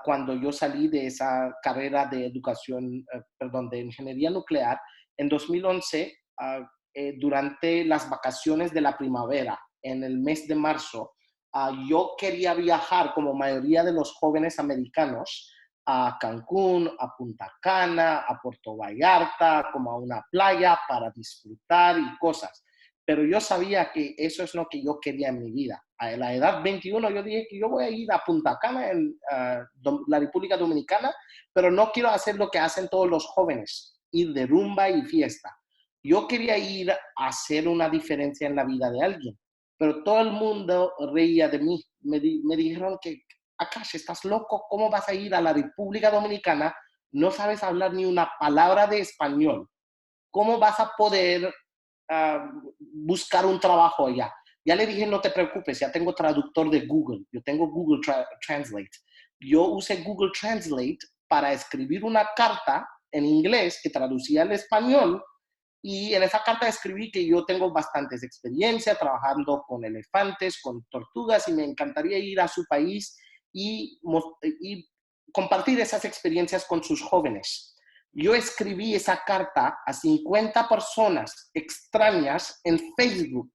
S2: cuando yo salí de esa carrera de de ingeniería nuclear, en 2011, durante las vacaciones de la primavera, en el mes de marzo, yo quería viajar, como mayoría de los jóvenes americanos, a Cancún, a Punta Cana, a Puerto Vallarta, como a una playa para disfrutar y cosas. Pero yo sabía que eso es lo que yo quería en mi vida. A la edad 21 yo dije que yo voy a ir a Punta Cana, en la República Dominicana, pero no quiero hacer lo que hacen todos los jóvenes, ir de rumba y fiesta. Yo quería ir a hacer una diferencia en la vida de alguien, pero todo el mundo reía de mí. Me dijeron que, Akash, estás loco, ¿cómo vas a ir a la República Dominicana? No sabes hablar ni una palabra de español. ¿Cómo vas a poder buscar un trabajo allá? Ya le dije, no te preocupes, ya tengo traductor de Google. Yo tengo Google Translate. Yo usé Google Translate para escribir una carta en inglés que traducía al español, y en esa carta escribí que yo tengo bastantes experiencia trabajando con elefantes, con tortugas, y me encantaría ir a su país y compartir esas experiencias con sus jóvenes. Yo escribí esa carta a 50 personas extrañas en Facebook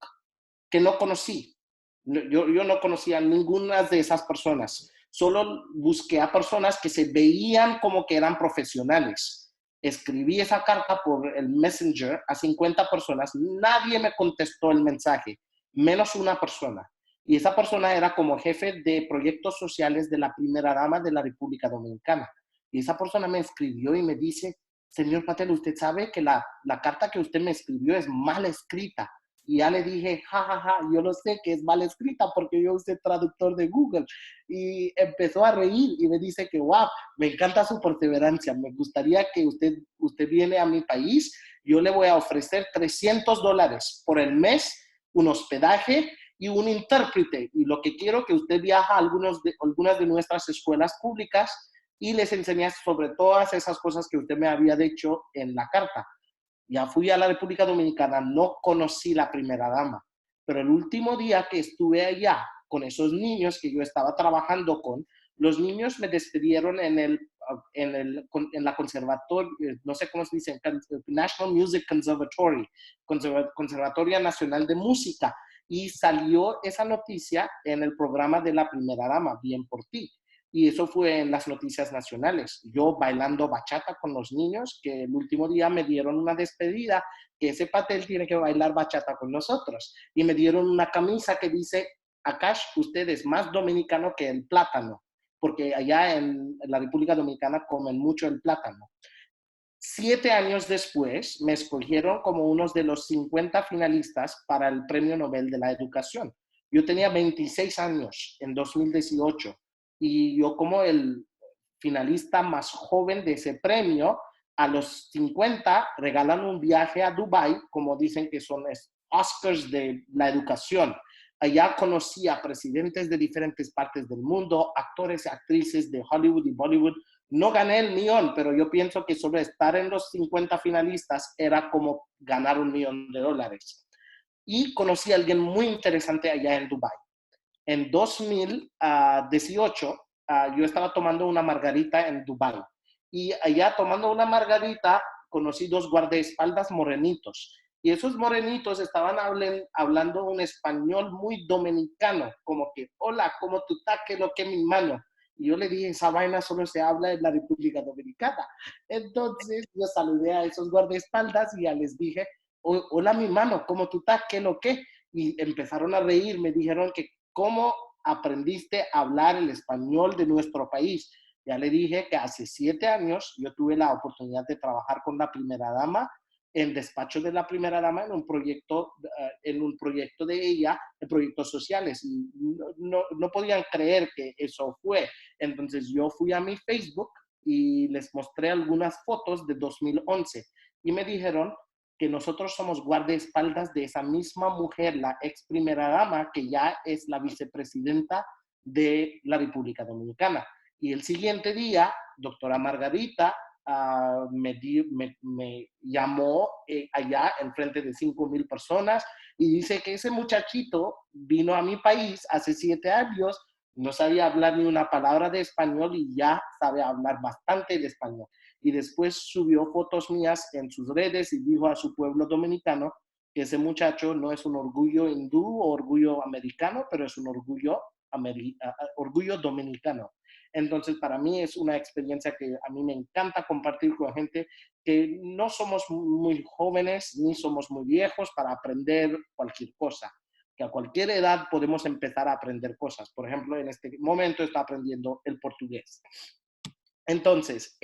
S2: que no conocí. Yo no conocía a ninguna de esas personas. Solo busqué a personas que se veían como que eran profesionales. Escribí esa carta por el Messenger a 50 personas. Nadie me contestó el mensaje, menos una persona. Y esa persona era como jefe de proyectos sociales de la primera dama de la República Dominicana. Y esa persona me escribió y me dice, señor Patel, usted sabe que la carta que usted me escribió es mal escrita. Y ya le dije, jajaja, yo lo sé que es mal escrita porque yo usé traductor de Google. Y empezó a reír y me dice que, wow, me encanta su perseverancia. Me gustaría que usted viene a mi país. Yo le voy a ofrecer $300 por el mes, un hospedaje y un intérprete. Y lo que quiero que usted viaje a algunas de nuestras escuelas públicas y les enseñe sobre todas esas cosas que usted me había dicho en la carta. Ya fui a la República Dominicana, no conocí la primera dama, pero el último día que estuve allá, con esos niños que yo estaba trabajando con, los niños me despidieron en la conservatorio, no sé cómo se dice, National Music Conservatory, Conservatoria Nacional de Música, y salió esa noticia en el programa de la primera dama, Bien por ti. Y eso fue en las noticias nacionales. Yo bailando bachata con los niños, que el último día me dieron una despedida, que ese Patel tiene que bailar bachata con nosotros. Y me dieron una camisa que dice, Akash, usted es más dominicano que el plátano, porque allá en la República Dominicana comen mucho el plátano. 7 años después, me escogieron como uno de los 50 finalistas para el Premio Nobel de la Educación. Yo tenía 26 años en 2018 y yo como el finalista más joven de ese premio, a los 50 regalan un viaje a Dubái, como dicen que son Oscars de la educación. Allá conocí a presidentes de diferentes partes del mundo, actores y actrices de Hollywood y Bollywood. No gané el millón, pero yo pienso que solo estar en los 50 finalistas era como ganar $1 millón. Y conocí a alguien muy interesante allá en Dubái. En 2018, yo estaba tomando una margarita en Dubái. Y allá tomando una margarita, conocí 2 guardaespaldas morenitos. Y esos morenitos estaban hablando un español muy dominicano, como que, hola, ¿cómo tú estás? ¿Qué lo que mi mano? Y yo le dije, esa vaina solo se habla en la República Dominicana. Entonces yo saludé a esos guardaespaldas y ya les dije, hola mi mano, ¿cómo tú estás? ¿Qué lo que? Y empezaron a reír, me dijeron que cómo aprendiste a hablar el español de nuestro país. Ya le dije que hace 7 años yo tuve la oportunidad de trabajar con la primera dama en despacho de la primera dama en un proyecto de ella, en proyectos sociales. Y no podían creer que eso fue. Entonces yo fui a mi Facebook y les mostré algunas fotos de 2011 y me dijeron que nosotros somos guardaespaldas de esa misma mujer, la ex primera dama, que ya es la vicepresidenta de la República Dominicana. Y el siguiente día, doctora Margarita me llamó allá en frente de 5,000 personas y dice que ese muchachito vino a mi país hace 7 años, no sabía hablar ni una palabra de español y ya sabe hablar bastante de español. Y después subió fotos mías en sus redes y dijo a su pueblo dominicano que ese muchacho no es un orgullo hindú o orgullo americano, pero es un orgullo dominicano. Entonces, para mí es una experiencia que a mí me encanta compartir con gente que no somos muy jóvenes ni somos muy viejos para aprender cualquier cosa, que a cualquier edad podemos empezar a aprender cosas. Por ejemplo, en este momento estoy aprendiendo el portugués. Entonces,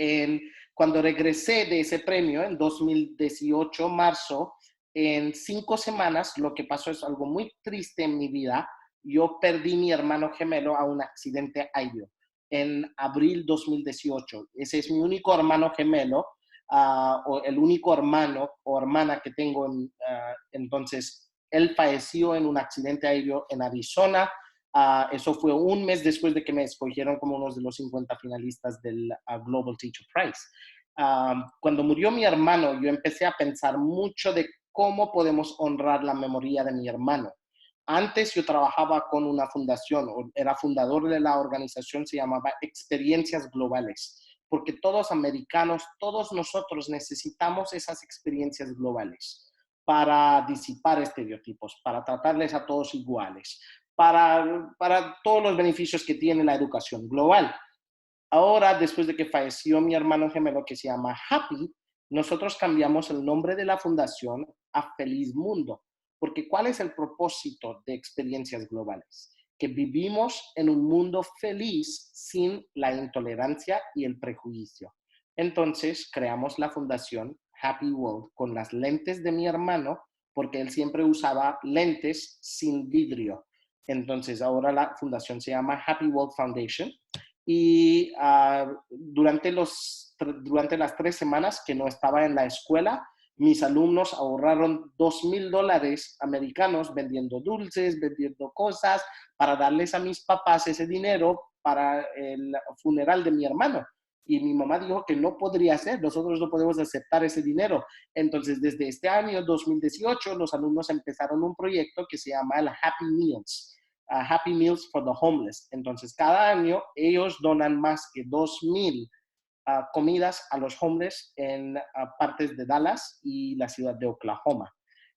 S2: cuando regresé de ese premio en 2018, marzo, en 5 semanas, lo que pasó es algo muy triste en mi vida. Yo perdí mi hermano gemelo a un accidente aéreo en abril 2018. Ese es mi único hermano gemelo, o el único hermano o hermana que tengo. Entonces, él falleció en un accidente aéreo en Arizona. Eso fue un mes después de que me escogieron como uno de los 50 finalistas del Global Teacher Prize. Cuando murió mi hermano, yo empecé a pensar mucho de cómo podemos honrar la memoria de mi hermano. Antes yo trabajaba con una fundación, era fundador de la organización, se llamaba Experiencias Globales, porque todos americanos, todos nosotros necesitamos esas experiencias globales para disipar estereotipos, para tratarles a todos iguales, para todos los beneficios que tiene la educación global. Ahora, después de que falleció mi hermano gemelo que se llama Happy, nosotros cambiamos el nombre de la fundación a Feliz Mundo. Porque ¿cuál es el propósito de Experiencias Globales? Que vivimos en un mundo feliz sin la intolerancia y el prejuicio. Entonces, creamos la fundación Happy World con las lentes de mi hermano, porque él siempre usaba lentes sin vidrio. Entonces, ahora la fundación se llama Happy World Foundation. Y durante las 3 semanas que no estaba en la escuela, mis alumnos ahorraron $2,000 americanos vendiendo dulces, vendiendo cosas, para darles a mis papás ese dinero para el funeral de mi hermano. Y mi mamá dijo que no podría ser, nosotros no podemos aceptar ese dinero. Entonces, desde este año 2018, los alumnos empezaron un proyecto que se llama el Happy Meals. Happy Meals for the Homeless. Entonces, cada año ellos donan más que 2,000 comidas a los homeless en partes de Dallas y la ciudad de Oklahoma.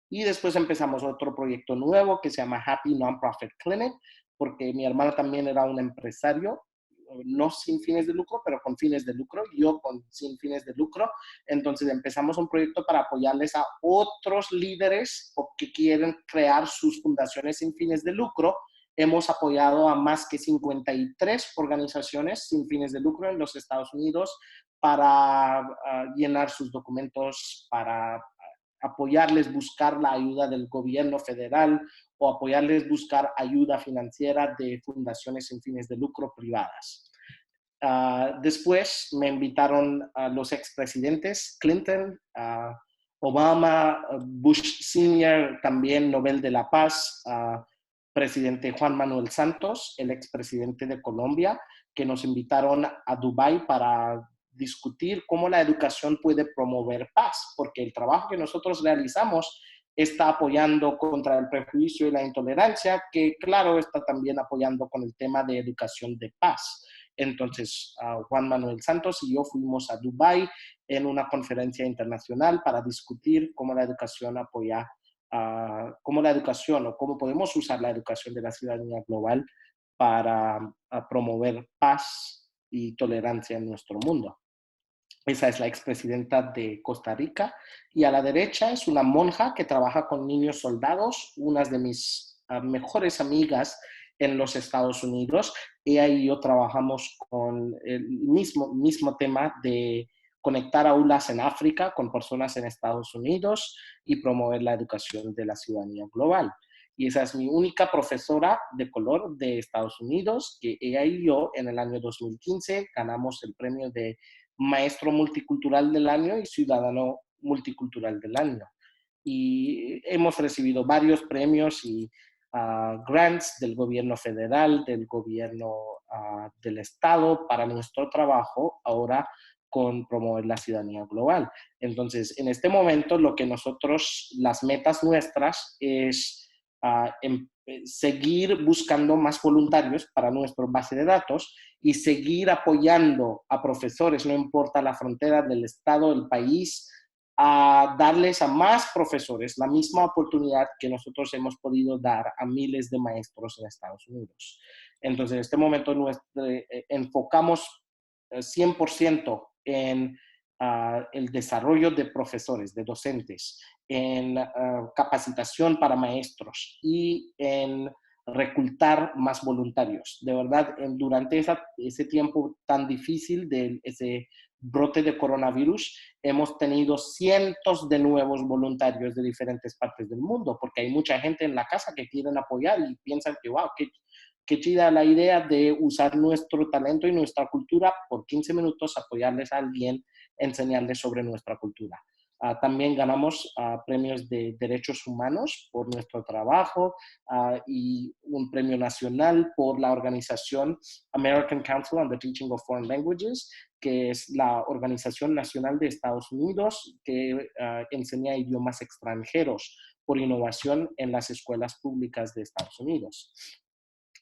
S2: Y después empezamos otro proyecto nuevo que se llama Happy Nonprofit Clinic, porque mi hermano también era un empresario, no sin fines de lucro, pero con fines de lucro, yo sin fines de lucro. Entonces empezamos un proyecto para apoyarles a otros líderes que quieren crear sus fundaciones sin fines de lucro. Hemos apoyado a más que 53 organizaciones sin fines de lucro en los Estados Unidos para llenar sus documentos, para apoyarles buscar la ayuda del gobierno federal o apoyarles buscar ayuda financiera de fundaciones sin fines de lucro privadas. Después me invitaron a los expresidentes Clinton, Obama, Bush Sr., también Nobel de la Paz, presidente Juan Manuel Santos, el expresidente de Colombia, que nos invitaron a Dubái para discutir cómo la educación puede promover paz, porque el trabajo que nosotros realizamos está apoyando contra el prejuicio y la intolerancia, que claro, está también apoyando con el tema de educación de paz. Entonces, Juan Manuel Santos y yo fuimos a Dubái en una conferencia internacional para discutir cómo la educación apoya, cómo la educación o cómo podemos usar la educación de la ciudadanía global para promover paz y tolerancia en nuestro mundo. Esa es la expresidenta de Costa Rica. Y a la derecha es una monja que trabaja con niños soldados, una de mis mejores amigas en los Estados Unidos. Ella y yo trabajamos con el mismo tema de conectar aulas en África con personas en Estados Unidos y promover la educación de la ciudadanía global. Y esa es mi única profesora de color de Estados Unidos, que ella y yo en el año 2015 ganamos el premio de Maestro Multicultural del Año y Ciudadano Multicultural del Año. Y hemos recibido varios premios y grants del gobierno federal, del gobierno del estado para nuestro trabajo ahora con promover la ciudadanía global. Entonces, en este momento, lo que nosotros, las metas nuestras es seguir buscando más voluntarios para nuestra base de datos y seguir apoyando a profesores, no importa la frontera del estado, del país, a darles a más profesores la misma oportunidad que nosotros hemos podido dar a miles de maestros en Estados Unidos. Entonces, en este momento enfocamos 100% en el desarrollo de profesores, de docentes, en capacitación para maestros y en reclutar más voluntarios. De verdad, durante ese tiempo tan difícil de ese brote de coronavirus, hemos tenido cientos de nuevos voluntarios de diferentes partes del mundo, porque hay mucha gente en la casa que quieren apoyar y piensan que, wow, qué chida la idea de usar nuestro talento y nuestra cultura por 15 minutos, apoyarles a alguien, enseñarles sobre nuestra cultura. También ganamos premios de derechos humanos por nuestro trabajo y un premio nacional por la organización American Council on the Teaching of Foreign Languages, que es la organización nacional de Estados Unidos que enseña idiomas extranjeros por innovación en las escuelas públicas de Estados Unidos.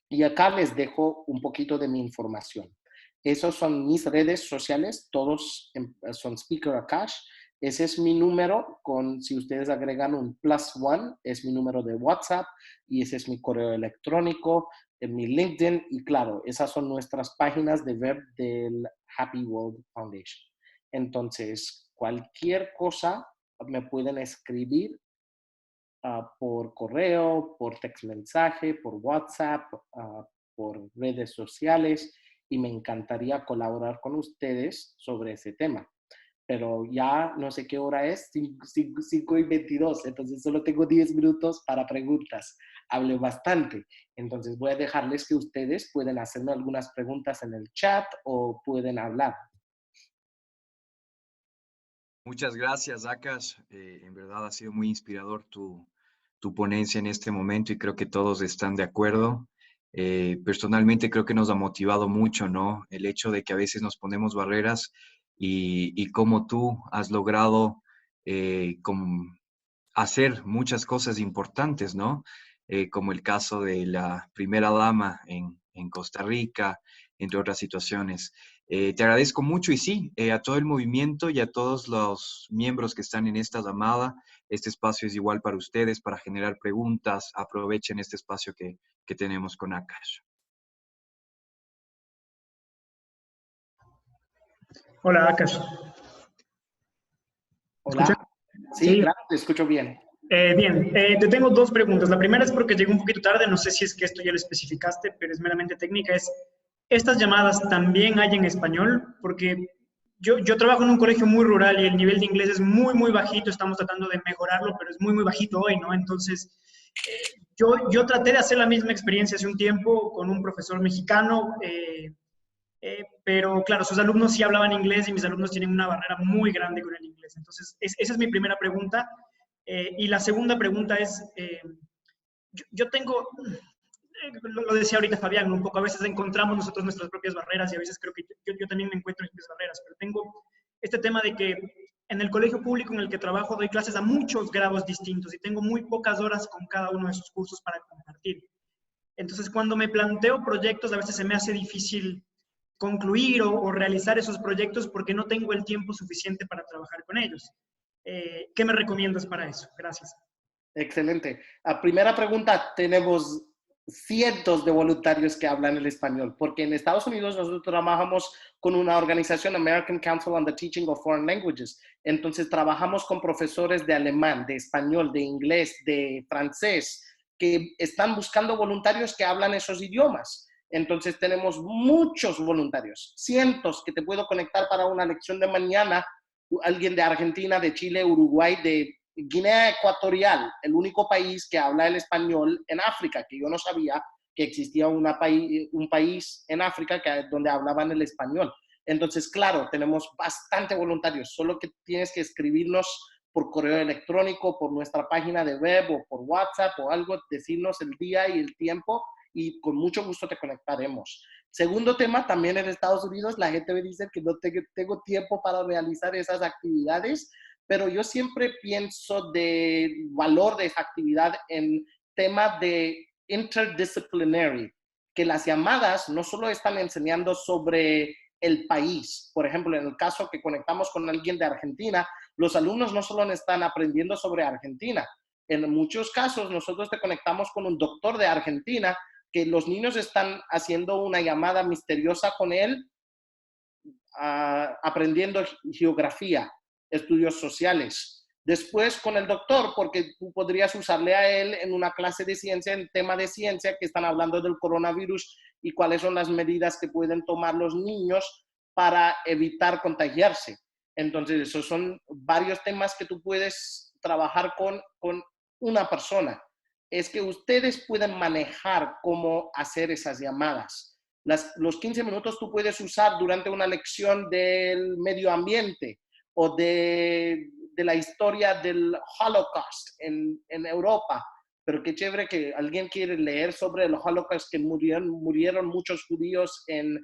S2: Y acá les dejo un poquito de mi información. Esos son mis redes sociales, todos son Speaker Akash. Ese es mi número, si ustedes agregan un +1, es mi número de WhatsApp y ese es mi correo electrónico, en mi LinkedIn y claro, esas son nuestras páginas de web del Happy World Foundation. Entonces, cualquier cosa me pueden escribir por correo, por text mensaje, por WhatsApp, por redes sociales y me encantaría colaborar con ustedes sobre ese tema. Pero ya no sé qué hora es, 5:22, entonces solo tengo 10 minutos para preguntas. Hablé bastante, entonces voy a dejarles que ustedes pueden hacerme algunas preguntas en el chat o pueden hablar.
S1: Muchas gracias, Akash. En verdad ha sido muy inspirador tu ponencia en este momento y creo que todos están de acuerdo. Personalmente creo que nos ha motivado mucho, ¿no? El hecho de que a veces nos ponemos barreras y cómo tú has logrado hacer muchas cosas importantes, ¿no? como el caso de la primera dama en Costa Rica, entre otras situaciones. Te agradezco mucho y sí, a todo el movimiento y a todos los miembros que están en esta llamada, este espacio es igual para ustedes, para generar preguntas, aprovechen este espacio que tenemos con Akash.
S3: Hola, Akash. ¿Escuchas?
S2: Hola. Sí,
S3: Sí.
S2: claro, te escucho bien.
S3: Bien, te tengo dos preguntas. La primera es porque llegué un poquito tarde, no sé si es que esto ya lo especificaste, pero es meramente técnica. ¿Estas llamadas también hay en español? Porque yo trabajo en un colegio muy rural y el nivel de inglés es muy, muy bajito. Estamos tratando de mejorarlo, pero es muy, muy bajito hoy, ¿no? Entonces, yo traté de hacer la misma experiencia hace un tiempo con un profesor mexicano, pero claro, sus alumnos sí hablaban inglés y mis alumnos tienen una barrera muy grande con el inglés. Entonces, esa es mi primera pregunta. Y la segunda pregunta es, yo tengo, lo decía ahorita Fabián, un poco a veces encontramos nosotros nuestras propias barreras y a veces creo que yo también me encuentro en mis barreras, pero tengo este tema de que en el colegio público en el que trabajo doy clases a muchos grados distintos y tengo muy pocas horas con cada uno de esos cursos para compartir. Entonces, cuando me planteo proyectos, a veces se me hace difícil concluir o realizar esos proyectos porque no tengo el tiempo suficiente para trabajar con ellos. ¿Qué me recomiendas para eso? Gracias.
S2: Excelente. A primera pregunta, tenemos cientos de voluntarios que hablan el español, porque en Estados Unidos nosotros trabajamos con una organización, American Council on the Teaching of Foreign Languages. Entonces trabajamos con profesores de alemán, de español, de inglés, de francés, que están buscando voluntarios que hablan esos idiomas. Entonces tenemos muchos voluntarios, cientos que te puedo conectar para una lección de mañana, alguien de Argentina, de Chile, Uruguay, de Guinea Ecuatorial, el único país que habla el español en África, que yo no sabía que existía un país en África donde hablaban el español. Entonces, claro, tenemos bastante voluntarios, solo que tienes que escribirnos por correo electrónico, por nuestra página de web o por WhatsApp o algo, decirnos el día y el tiempo y con mucho gusto te conectaremos. Segundo tema, también en Estados Unidos la gente me dice que no tengo tiempo para realizar esas actividades, pero yo siempre pienso de valor de esa actividad en tema de interdisciplinary, que las llamadas no solo están enseñando sobre el país. Por ejemplo, en el caso que conectamos con alguien de Argentina, los alumnos no solo están aprendiendo sobre Argentina, en muchos casos nosotros te conectamos con un doctor de Argentina que los niños están haciendo una llamada misteriosa con él, aprendiendo geografía, estudios sociales. Después con el doctor, porque tú podrías usarle a él en una clase de ciencia, en tema de ciencia, que están hablando del coronavirus y cuáles son las medidas que pueden tomar los niños para evitar contagiarse. Entonces, esos son varios temas que tú puedes trabajar con una persona. Es que ustedes pueden manejar cómo hacer esas llamadas. Los 15 minutos tú puedes usar durante una lección del medio ambiente o de la historia del Holocaust en Europa. Pero qué chévere que alguien quiere leer sobre el Holocaust, que murieron muchos judíos en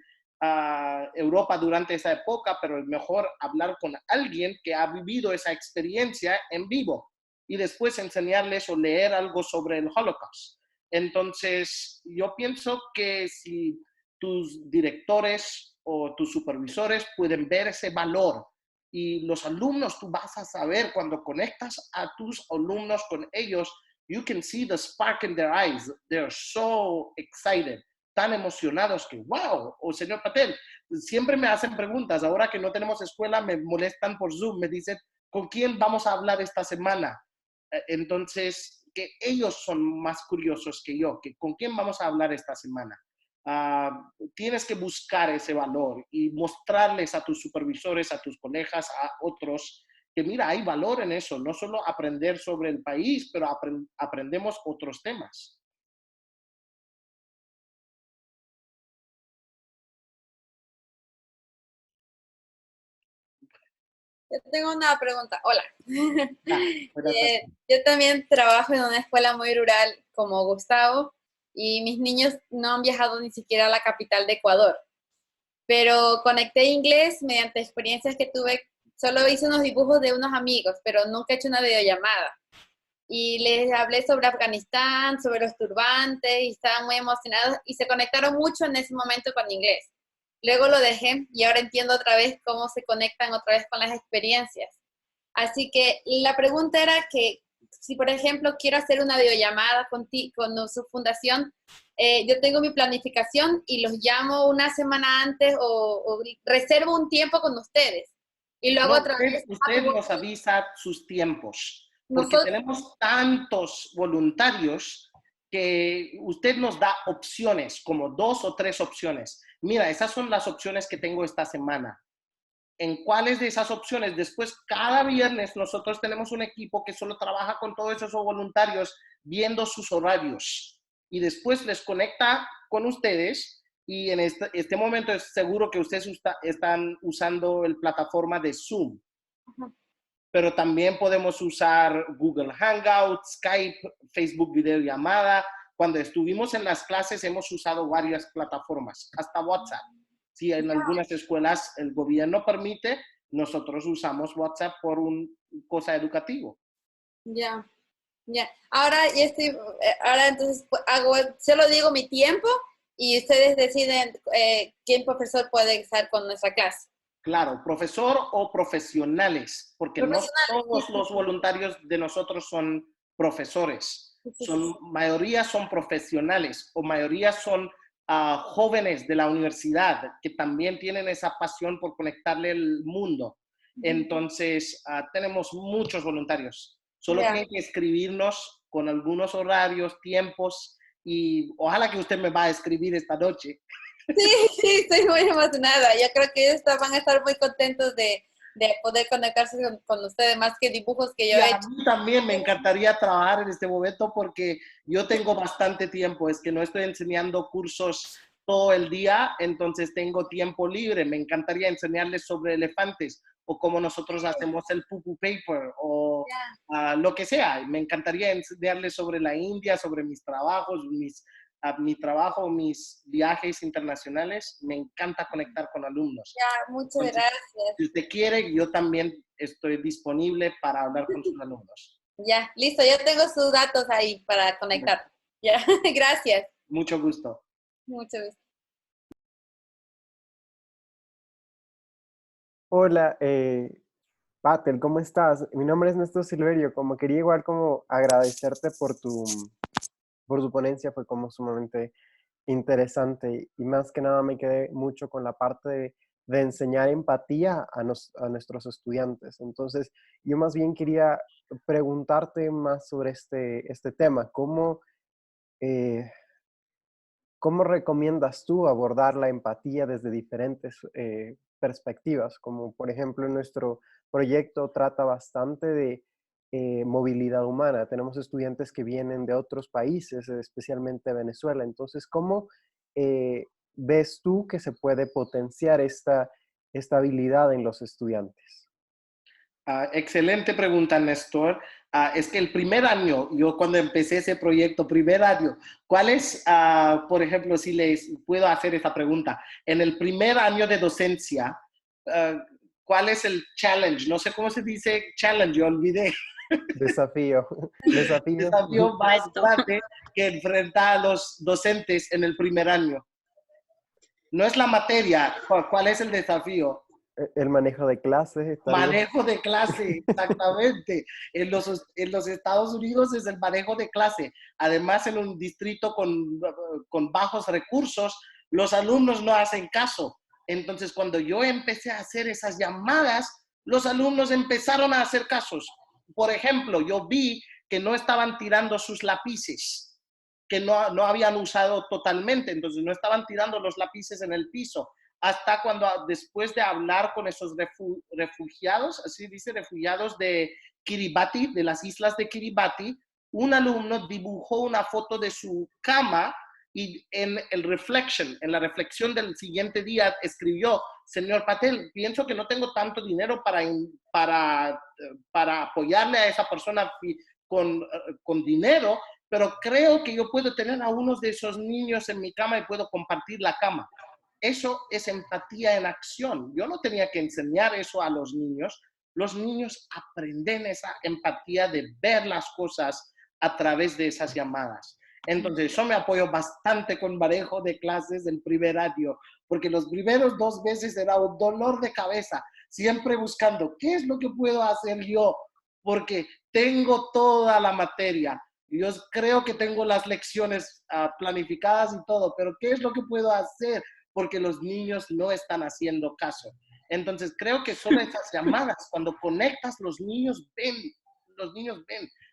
S2: Europa durante esa época, pero es mejor hablar con alguien que ha vivido esa experiencia en vivo y después enseñarles o leer algo sobre el Holocaust. Entonces, yo pienso que si tus directores o tus supervisores pueden ver ese valor y los alumnos, tú vas a saber cuando conectas a tus alumnos con ellos, you can see the spark in their eyes. They're so excited, tan emocionados que, wow, o señor Patel, siempre me hacen preguntas. Ahora que no tenemos escuela, me molestan por Zoom, me dicen, ¿con quién vamos a hablar esta semana? Entonces, que ellos son más curiosos que yo, que con quién vamos a hablar esta semana. Tienes que buscar ese valor y mostrarles a tus supervisores, a tus colegas, a otros, que mira, hay valor en eso, no solo aprender sobre el país, pero aprendemos otros temas.
S4: Yo tengo una pregunta. Hola.
S2: Gracias.
S4: Yo también trabajo en una escuela muy rural como Gustavo y mis niños no han viajado ni siquiera a la capital de Ecuador. Pero conecté inglés mediante experiencias que tuve. Solo hice unos dibujos de unos amigos, pero nunca he hecho una videollamada. y les hablé sobre Afganistán, sobre los turbantes, y estaban muy emocionados y se conectaron mucho en ese momento con inglés. Luego lo dejé y ahora entiendo otra vez cómo se conectan otra vez con las experiencias. Así que la pregunta era que si, por ejemplo, quiero hacer una videollamada con su fundación, yo tengo mi planificación y los llamo una semana antes o reservo un tiempo con ustedes. Y luego otra vez...
S2: Usted nos avisa sus tiempos, porque
S4: Nosotros,
S2: tenemos tantos voluntarios que usted nos da opciones, como 2 o 3 opciones. Mira, esas son las opciones que tengo esta semana. En cuáles de esas opciones, después cada viernes nosotros tenemos un equipo que solo trabaja con todos esos voluntarios viendo sus horarios y después les conecta con ustedes y en este momento es seguro que ustedes están usando la plataforma de Zoom. Pero también podemos usar Google Hangouts, Skype, Facebook videollamada. Cuando estuvimos en las clases hemos usado varias plataformas, hasta WhatsApp. Si en algunas escuelas el gobierno permite, nosotros usamos WhatsApp por un cosa educativo.
S4: ya. Ahora entonces solo digo mi tiempo y ustedes deciden quién profesor puede estar con nuestra clase.
S2: Claro, profesor o profesionales, porque no todos los voluntarios de nosotros son profesores. Mayoría son profesionales o mayoría son jóvenes de la universidad que también tienen esa pasión por conectarle el mundo. Entonces, tenemos muchos voluntarios. Solo tienen que escribirnos con algunos horarios, tiempos, y ojalá que usted me va a escribir esta noche.
S4: Sí, estoy muy emocionada. Yo creo que ellos van a estar muy contentos de poder conectarse con ustedes, más que dibujos que yo he hecho.
S2: A mí también me encantaría trabajar en este momento porque yo tengo bastante tiempo. Es que no estoy enseñando cursos todo el día, entonces tengo tiempo libre. Me encantaría enseñarles sobre elefantes o cómo nosotros hacemos el pupu paper o lo que sea. Me encantaría enseñarles sobre la India, sobre mis trabajos, mi trabajo, mis viajes internacionales. Me encanta conectar con alumnos.
S4: Muchas gracias.
S2: Si usted quiere, yo también estoy disponible para hablar con sus alumnos.
S4: Ya, listo. Yo tengo sus datos ahí para conectar. Ya, gracias.
S2: Mucho gusto.
S4: Mucho gusto.
S5: Hola, Patel, ¿cómo estás? Mi nombre es Néstor Silverio. Como quería igual como agradecerte por tu ponencia, fue como sumamente interesante y más que nada me quedé mucho con la parte de enseñar empatía a nuestros estudiantes. Entonces, yo más bien quería preguntarte más sobre este tema. ¿Cómo recomiendas tú abordar la empatía desde diferentes perspectivas? Como por ejemplo, nuestro proyecto trata bastante de movilidad humana. Tenemos estudiantes que vienen de otros países, especialmente Venezuela. Entonces, ¿cómo ves tú que se puede potenciar esta habilidad en los estudiantes?
S2: Excelente pregunta, Néstor. Es que el primer año, yo cuando empecé ese proyecto, primer año, ¿cuál es, por ejemplo, si les puedo hacer esta pregunta? En el primer año de docencia, ¿cuál es el challenge? No sé cómo se dice challenge, yo olvidé.
S5: Desafío.
S2: Desafío más grande que enfrentar a los docentes en el primer año. No es la materia, ¿cuál es el desafío?
S5: El manejo de clases.
S2: Manejo de clase, exactamente. En los Estados Unidos es el manejo de clase. Además, en un distrito con bajos recursos, los alumnos no hacen caso. Entonces, cuando yo empecé a hacer esas llamadas, los alumnos empezaron a hacer casos. Por ejemplo, yo vi que no estaban tirando sus lápices, que no habían usado totalmente, entonces no estaban tirando los lápices en el piso. Hasta cuando, después de hablar con esos refugiados, así dice, refugiados de Kiribati, de las islas de Kiribati, un alumno dibujó una foto de su cama y en la reflexión del siguiente día escribió: señor Patel, pienso que no tengo tanto dinero para apoyarle a esa persona con dinero, pero creo que yo puedo tener a unos de esos niños en mi cama y puedo compartir la cama. Eso es empatía en acción. Yo no tenía que enseñar eso a los niños, los niños aprenden esa empatía de ver las cosas a través de esas llamadas. Entonces, yo me apoyo bastante con manejo de clases del primer año, porque los primeros 2 meses era un dolor de cabeza, siempre buscando qué es lo que puedo hacer yo, porque tengo toda la materia. Yo creo que tengo las lecciones planificadas y todo, pero ¿qué es lo que puedo hacer? Porque los niños no están haciendo caso. Entonces, creo que solo esas llamadas, cuando conectas, los niños ven,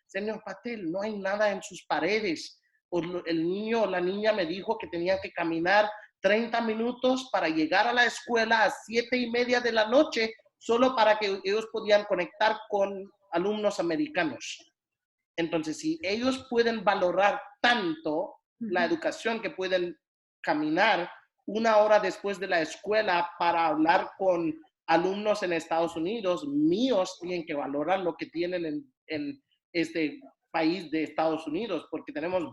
S2: señor Patel, no hay nada en sus paredes. O el niño o la niña me dijo que tenía que caminar 30 minutos para llegar a la escuela a 7:30 de la noche, solo para que ellos podían conectar con alumnos americanos. Entonces, si ellos pueden valorar tanto la educación que pueden caminar 1 hora después de la escuela para hablar con alumnos en Estados Unidos, míos tienen que valorar lo que tienen en este país de Estados Unidos, porque tenemos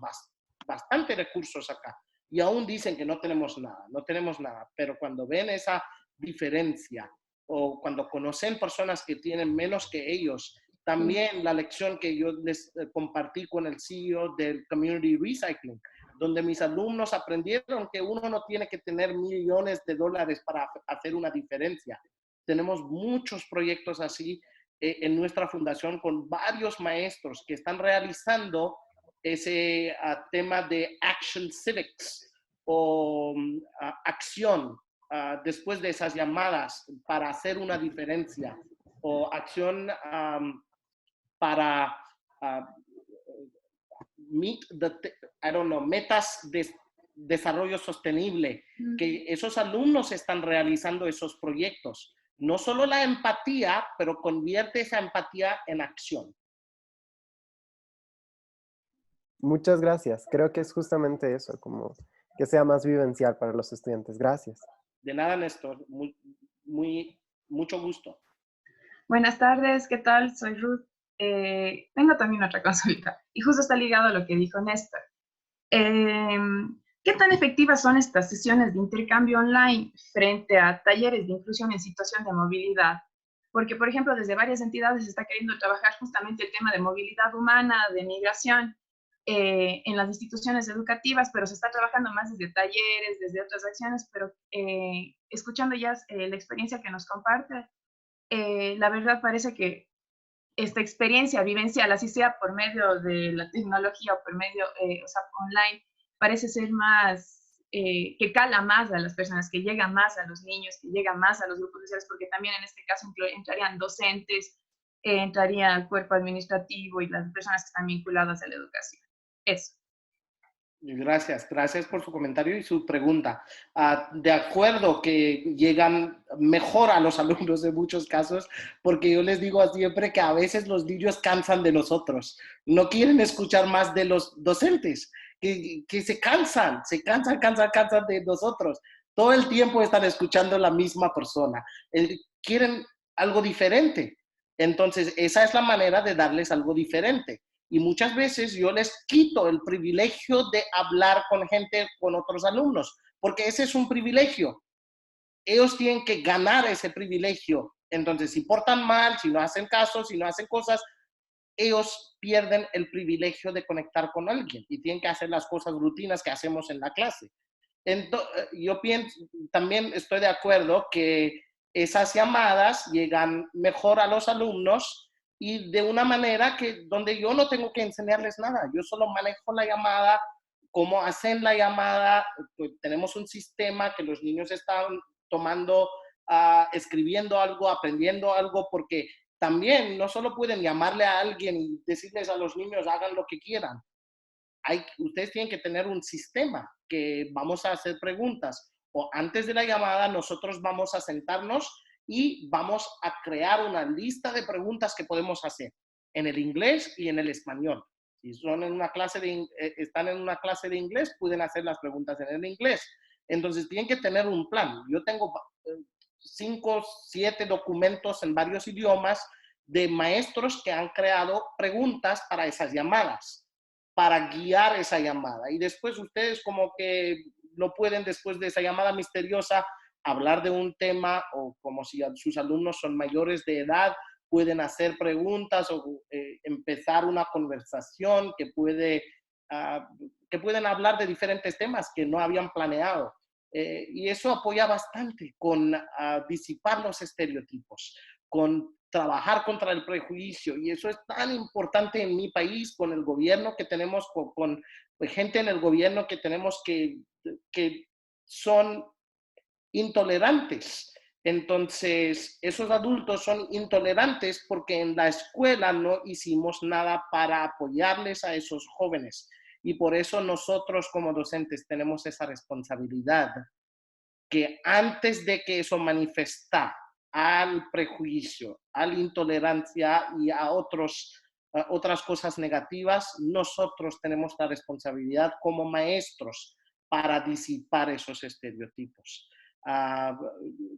S2: bastante recursos acá. Y aún dicen que no tenemos nada, pero cuando ven esa diferencia o cuando conocen personas que tienen menos que ellos, también la lección que yo les compartí con el CEO del Community Recycling, donde mis alumnos aprendieron que uno no tiene que tener millones de dólares para hacer una diferencia. Tenemos muchos proyectos así en nuestra fundación con varios maestros que están realizando ese tema de Action Civics o acción después de esas llamadas para hacer una diferencia o acción para metas de desarrollo sostenible, que esos alumnos están realizando esos proyectos. No solo la empatía, pero convierte esa empatía en acción.
S5: Muchas gracias. Creo que es justamente eso, como que sea más vivencial para los estudiantes. Gracias.
S2: De nada, Néstor. Mucho gusto.
S6: Buenas tardes, ¿qué tal? Soy Ruth. Tengo también otra consulta y justo está ligado a lo que dijo Néstor. ¿Qué tan efectivas son estas sesiones de intercambio online frente a talleres de inclusión en situación de movilidad? Porque, por ejemplo, desde varias entidades se está queriendo trabajar justamente el tema de movilidad humana, de migración, en las instituciones educativas, pero se está trabajando más desde talleres, desde otras acciones, pero escuchando ya la experiencia que nos comparte, la verdad parece que esta experiencia vivencial, así sea por medio de la tecnología o por medio, online, parece ser más, que cala más a las personas, que llega más a los niños, que llega más a los grupos sociales, porque también en este caso entrarían docentes, entraría el cuerpo administrativo y las personas que están vinculadas a la educación. Eso.
S2: Gracias por su comentario y su pregunta. De acuerdo que llegan mejor a los alumnos en muchos casos, porque yo les digo siempre que a veces los niños cansan de nosotros, no quieren escuchar más de los docentes, que se cansan de nosotros. Todo el tiempo están escuchando la misma persona, quieren algo diferente. Entonces, esa es la manera de darles algo diferente. Y muchas veces yo les quito el privilegio de hablar con gente, con otros alumnos, porque ese es un privilegio. Ellos tienen que ganar ese privilegio. Entonces, si portan mal, si no hacen caso, si no hacen cosas, ellos pierden el privilegio de conectar con alguien y tienen que hacer las cosas rutinas que hacemos en la clase. Entonces, yo también estoy de acuerdo que esas llamadas llegan mejor a los alumnos y de una manera donde yo no tengo que enseñarles nada. Yo solo manejo la llamada, cómo hacen la llamada. Pues tenemos un sistema que los niños están tomando, escribiendo algo, aprendiendo algo, porque también no solo pueden llamarle a alguien y decirles a los niños hagan lo que quieran. Ustedes tienen que tener un sistema que vamos a hacer preguntas. O antes de la llamada nosotros vamos a sentarnos y vamos a crear una lista de preguntas que podemos hacer en el inglés y en el español. Si están en una clase de inglés, pueden hacer las preguntas en el inglés. Entonces, tienen que tener un plan. Yo tengo 5, 7 documentos en varios idiomas de maestros que han creado preguntas para esas llamadas, para guiar esa llamada. Y después ustedes como que no pueden, después de esa llamada misteriosa, hablar de un tema, o como si sus alumnos son mayores de edad, pueden hacer preguntas o empezar una conversación que pueden hablar de diferentes temas que no habían planeado. Y eso apoya bastante con disipar los estereotipos, con trabajar contra el prejuicio. Y eso es tan importante en mi país, con el gobierno que tenemos, con gente en el gobierno que tenemos que son intolerantes. Entonces, esos adultos son intolerantes porque en la escuela no hicimos nada para apoyarles a esos jóvenes. Y por eso nosotros como docentes tenemos esa responsabilidad, que antes de que eso manifesta al prejuicio, a la intolerancia y a otras cosas negativas, nosotros tenemos la responsabilidad como maestros para disipar esos estereotipos.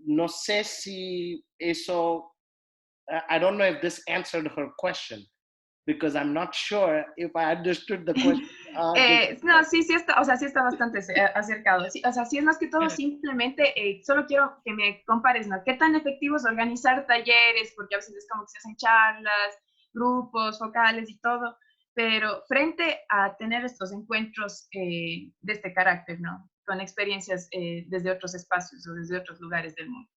S2: No sé si eso, I don't know if this answered her question, because I'm not sure if I understood the question.
S6: No, sí está, o sea, sí está bastante acercado. Sí, o sea, sí es más que todo simplemente, solo quiero que me compares, ¿no? ¿Qué tan efectivo es organizar talleres? Porque a veces es como que se hacen charlas, grupos, focales y todo, pero frente a tener estos encuentros de este carácter, ¿no? Con experiencias desde otros espacios o desde otros lugares del mundo.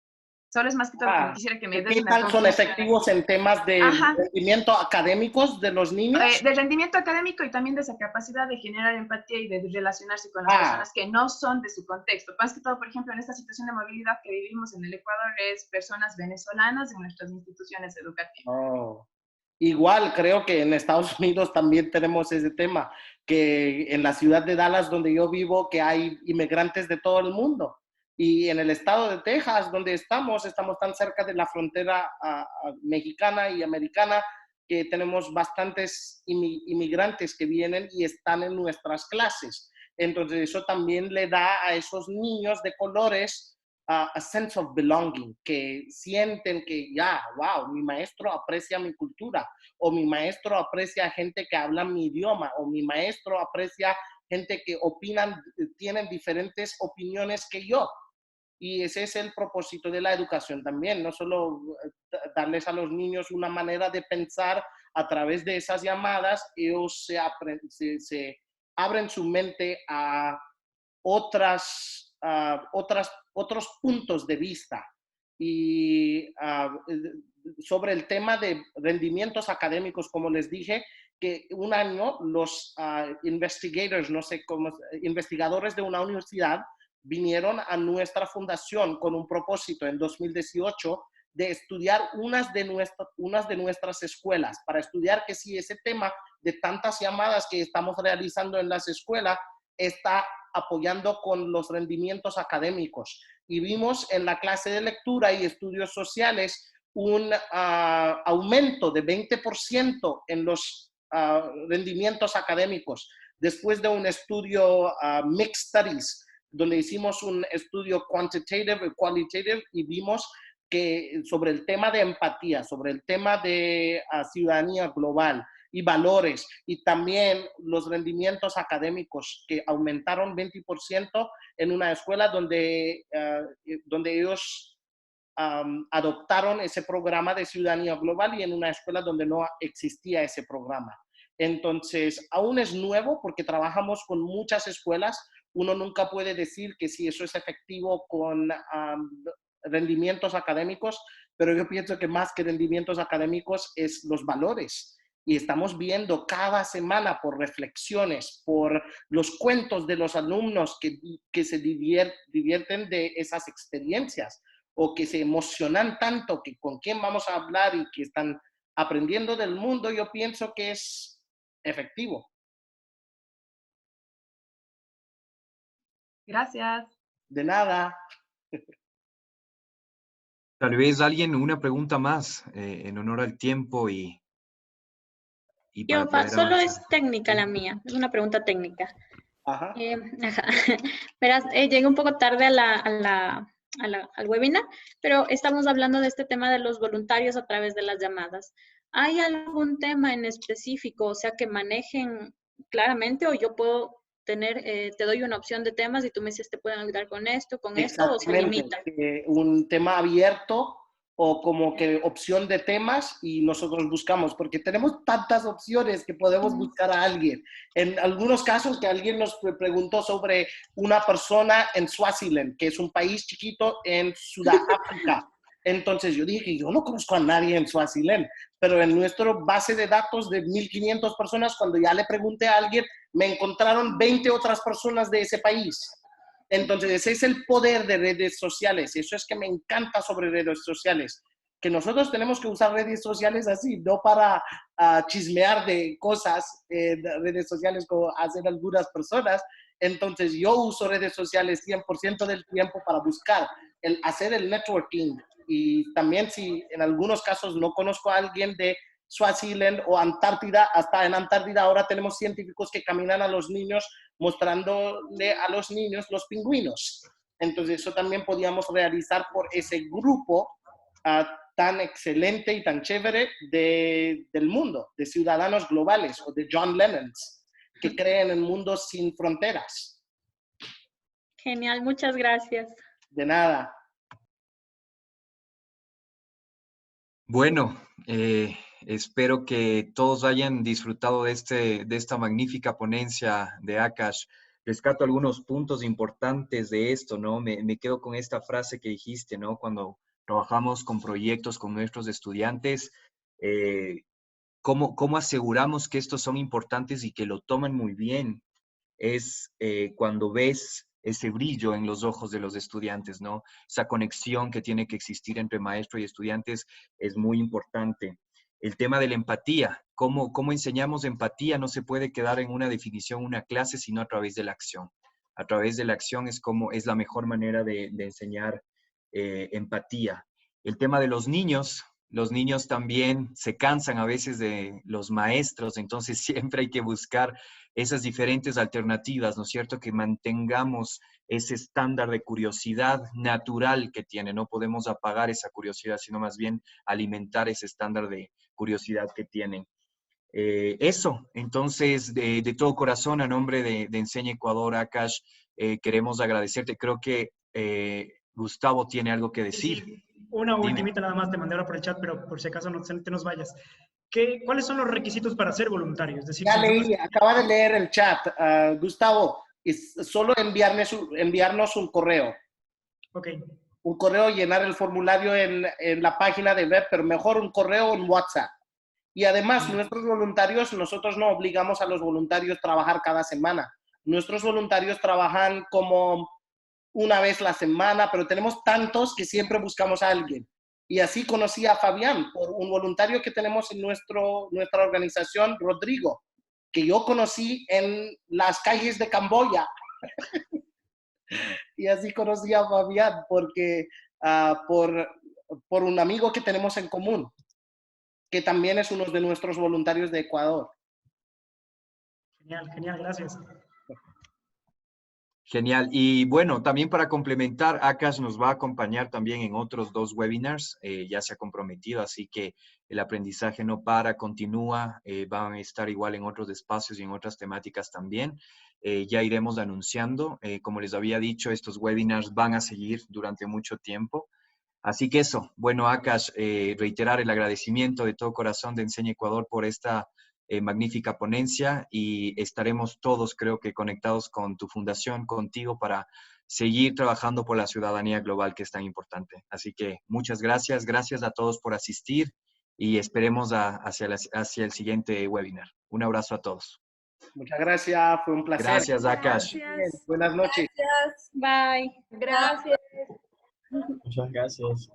S6: Solo es más que todo que quisiera que me des
S2: ¿Qué
S6: una
S2: tal son
S6: conclusión
S2: efectivos en temas de rendimiento académicos de los niños?
S6: De rendimiento académico y también de esa capacidad de generar empatía y de relacionarse con las personas que no son de su contexto. Más que todo, por ejemplo, en esta situación de movilidad que vivimos en el Ecuador, es personas venezolanas en nuestras instituciones educativas.
S2: Igual, creo que en Estados Unidos también tenemos ese tema, que en la ciudad de Dallas, donde yo vivo, que hay inmigrantes de todo el mundo. Y en el estado de Texas, donde estamos tan cerca de la frontera mexicana y americana, que tenemos bastantes inmigrantes que vienen y están en nuestras clases. Entonces, eso también le da a esos niños de colores a sense of belonging, que sienten que wow, mi maestro aprecia mi cultura, o mi maestro aprecia gente que habla mi idioma, o mi maestro aprecia gente que tienen diferentes opiniones que yo. Y ese es el propósito de la educación también, no solo darles a los niños una manera de pensar a través de esas llamadas, ellos se abren su mente a otros puntos de vista. Y sobre el tema de rendimientos académicos, como les dije, que un año los investigadores de una universidad vinieron a nuestra fundación con un propósito en 2018 de estudiar unas de nuestras escuelas, para estudiar que si ese tema de tantas llamadas que estamos realizando en las escuelas está apoyando con los rendimientos académicos. Y vimos en la clase de lectura y estudios sociales un aumento de 20% en los rendimientos académicos, después de un estudio Mixed Studies, donde hicimos un estudio quantitative y qualitative y vimos que sobre el tema de empatía, sobre el tema de ciudadanía global y valores, y también los rendimientos académicos que aumentaron 20% en una escuela donde ellos adoptaron ese programa de ciudadanía global, y en una escuela donde no existía ese programa. Entonces, aún es nuevo porque trabajamos con muchas escuelas. Uno nunca puede decir que si eso es efectivo con rendimientos académicos, pero yo pienso que más que rendimientos académicos es los valores. Y estamos viendo cada semana por reflexiones, por los cuentos de los alumnos que se divierten de esas experiencias, o que se emocionan tanto que con quién vamos a hablar y que están aprendiendo del mundo. Yo pienso que es efectivo.
S6: Gracias.
S2: De nada.
S1: Tal vez alguien, una pregunta más en honor al tiempo y para poder
S7: solo
S1: avanzar.
S7: es técnica la mía, es una pregunta técnica.
S2: Ajá.
S7: Verás, llegué un poco tarde al webinar, pero estamos hablando de este tema de los voluntarios a través de las llamadas. ¿Hay algún tema en específico, o sea, que manejen claramente, o yo puedo tener, te doy una opción de temas y tú me dices, te pueden ayudar con esto, o se limita?
S2: Un tema abierto, o como que opción de temas y nosotros buscamos, porque tenemos tantas opciones que podemos buscar a alguien. En algunos casos que alguien nos preguntó sobre una persona en Swaziland, que es un país chiquito en Sudáfrica. Entonces yo dije, yo no conozco a nadie en Swaziland, pero en nuestra base de datos de 1.500 personas, cuando ya le pregunté a alguien, me encontraron 20 otras personas de ese país. Entonces, ese es el poder de redes sociales. Eso es que me encanta sobre redes sociales. Que nosotros tenemos que usar redes sociales así, no para chismear de cosas en redes sociales como hacen algunas personas. Entonces, yo uso redes sociales 100% del tiempo para buscar, hacer el networking. Y también si en algunos casos no conozco a alguien de Swaziland o Antártida, hasta en Antártida ahora tenemos científicos que caminan a los niños mostrándole a los niños los pingüinos. Entonces eso también podíamos realizar por ese grupo tan excelente y tan chévere del mundo, de ciudadanos globales o de John Lennons, que creen en mundos sin fronteras.
S7: Genial, muchas gracias.
S2: De nada.
S1: Bueno, espero que todos hayan disfrutado de esta magnífica ponencia de Akash. Rescato algunos puntos importantes de esto, ¿no? Me quedo con esta frase que dijiste, ¿no? Cuando trabajamos con proyectos con nuestros estudiantes, ¿cómo aseguramos que estos son importantes y que lo toman muy bien? Es cuando ves ese brillo en los ojos de los estudiantes, ¿no? Esa conexión que tiene que existir entre maestro y estudiantes es muy importante. El tema de la empatía, ¿cómo enseñamos empatía? No se puede quedar en una definición, una clase, sino a través de la acción. A través de la acción es la mejor manera de enseñar empatía. El tema de los niños también se cansan a veces de los maestros, entonces siempre hay que buscar esas diferentes alternativas, ¿no es cierto? Que mantengamos ese estándar de curiosidad natural que tiene. No podemos apagar esa curiosidad, sino más bien alimentar ese estándar de curiosidad que tienen. Eso, entonces, de todo corazón, a nombre de Enseña Ecuador, Akash, queremos agradecerte. Creo que Gustavo tiene algo que decir.
S3: Sí. Una ultimita nada más, te mandé ahora por el chat, pero por si acaso no te nos vayas. ¿Cuáles son los requisitos para ser voluntario? Es decir,
S2: ya leí, acaba de leer el chat. Gustavo, es solo enviarnos un correo.
S3: Ok.
S2: Un correo, llenar el formulario en la página de web, pero mejor un correo o un WhatsApp. Y además, nuestros voluntarios, nosotros no obligamos a los voluntarios a trabajar cada semana. Nuestros voluntarios trabajan como una vez la semana, pero tenemos tantos que siempre buscamos a alguien. Y así conocí a Fabián, por un voluntario que tenemos en nuestra organización, Rodrigo, que yo conocí en las calles de Camboya. Y así conocí a Fabián, porque por un amigo que tenemos en común, que también es uno de nuestros voluntarios de Ecuador.
S3: Genial, gracias.
S1: Genial. Y bueno, también para complementar, Akash nos va a acompañar también en otros 2 webinars, ya se ha comprometido, así que el aprendizaje no para, continúa, van a estar igual en otros espacios y en otras temáticas también. Ya iremos anunciando, como les había dicho, estos webinars van a seguir durante mucho tiempo. Así que eso, bueno, Akash, reiterar el agradecimiento de todo corazón de Enseña Ecuador por esta magnífica ponencia y estaremos todos, creo que, conectados con tu fundación, contigo, para seguir trabajando por la ciudadanía global que es tan importante. Así que muchas gracias, gracias a todos por asistir y esperemos hacia el siguiente webinar. Un abrazo a todos.
S2: Muchas gracias, fue un placer.
S1: Gracias, Akash.
S2: Buenas noches.
S4: Gracias.
S7: Bye.
S4: Gracias.
S8: Muchas gracias.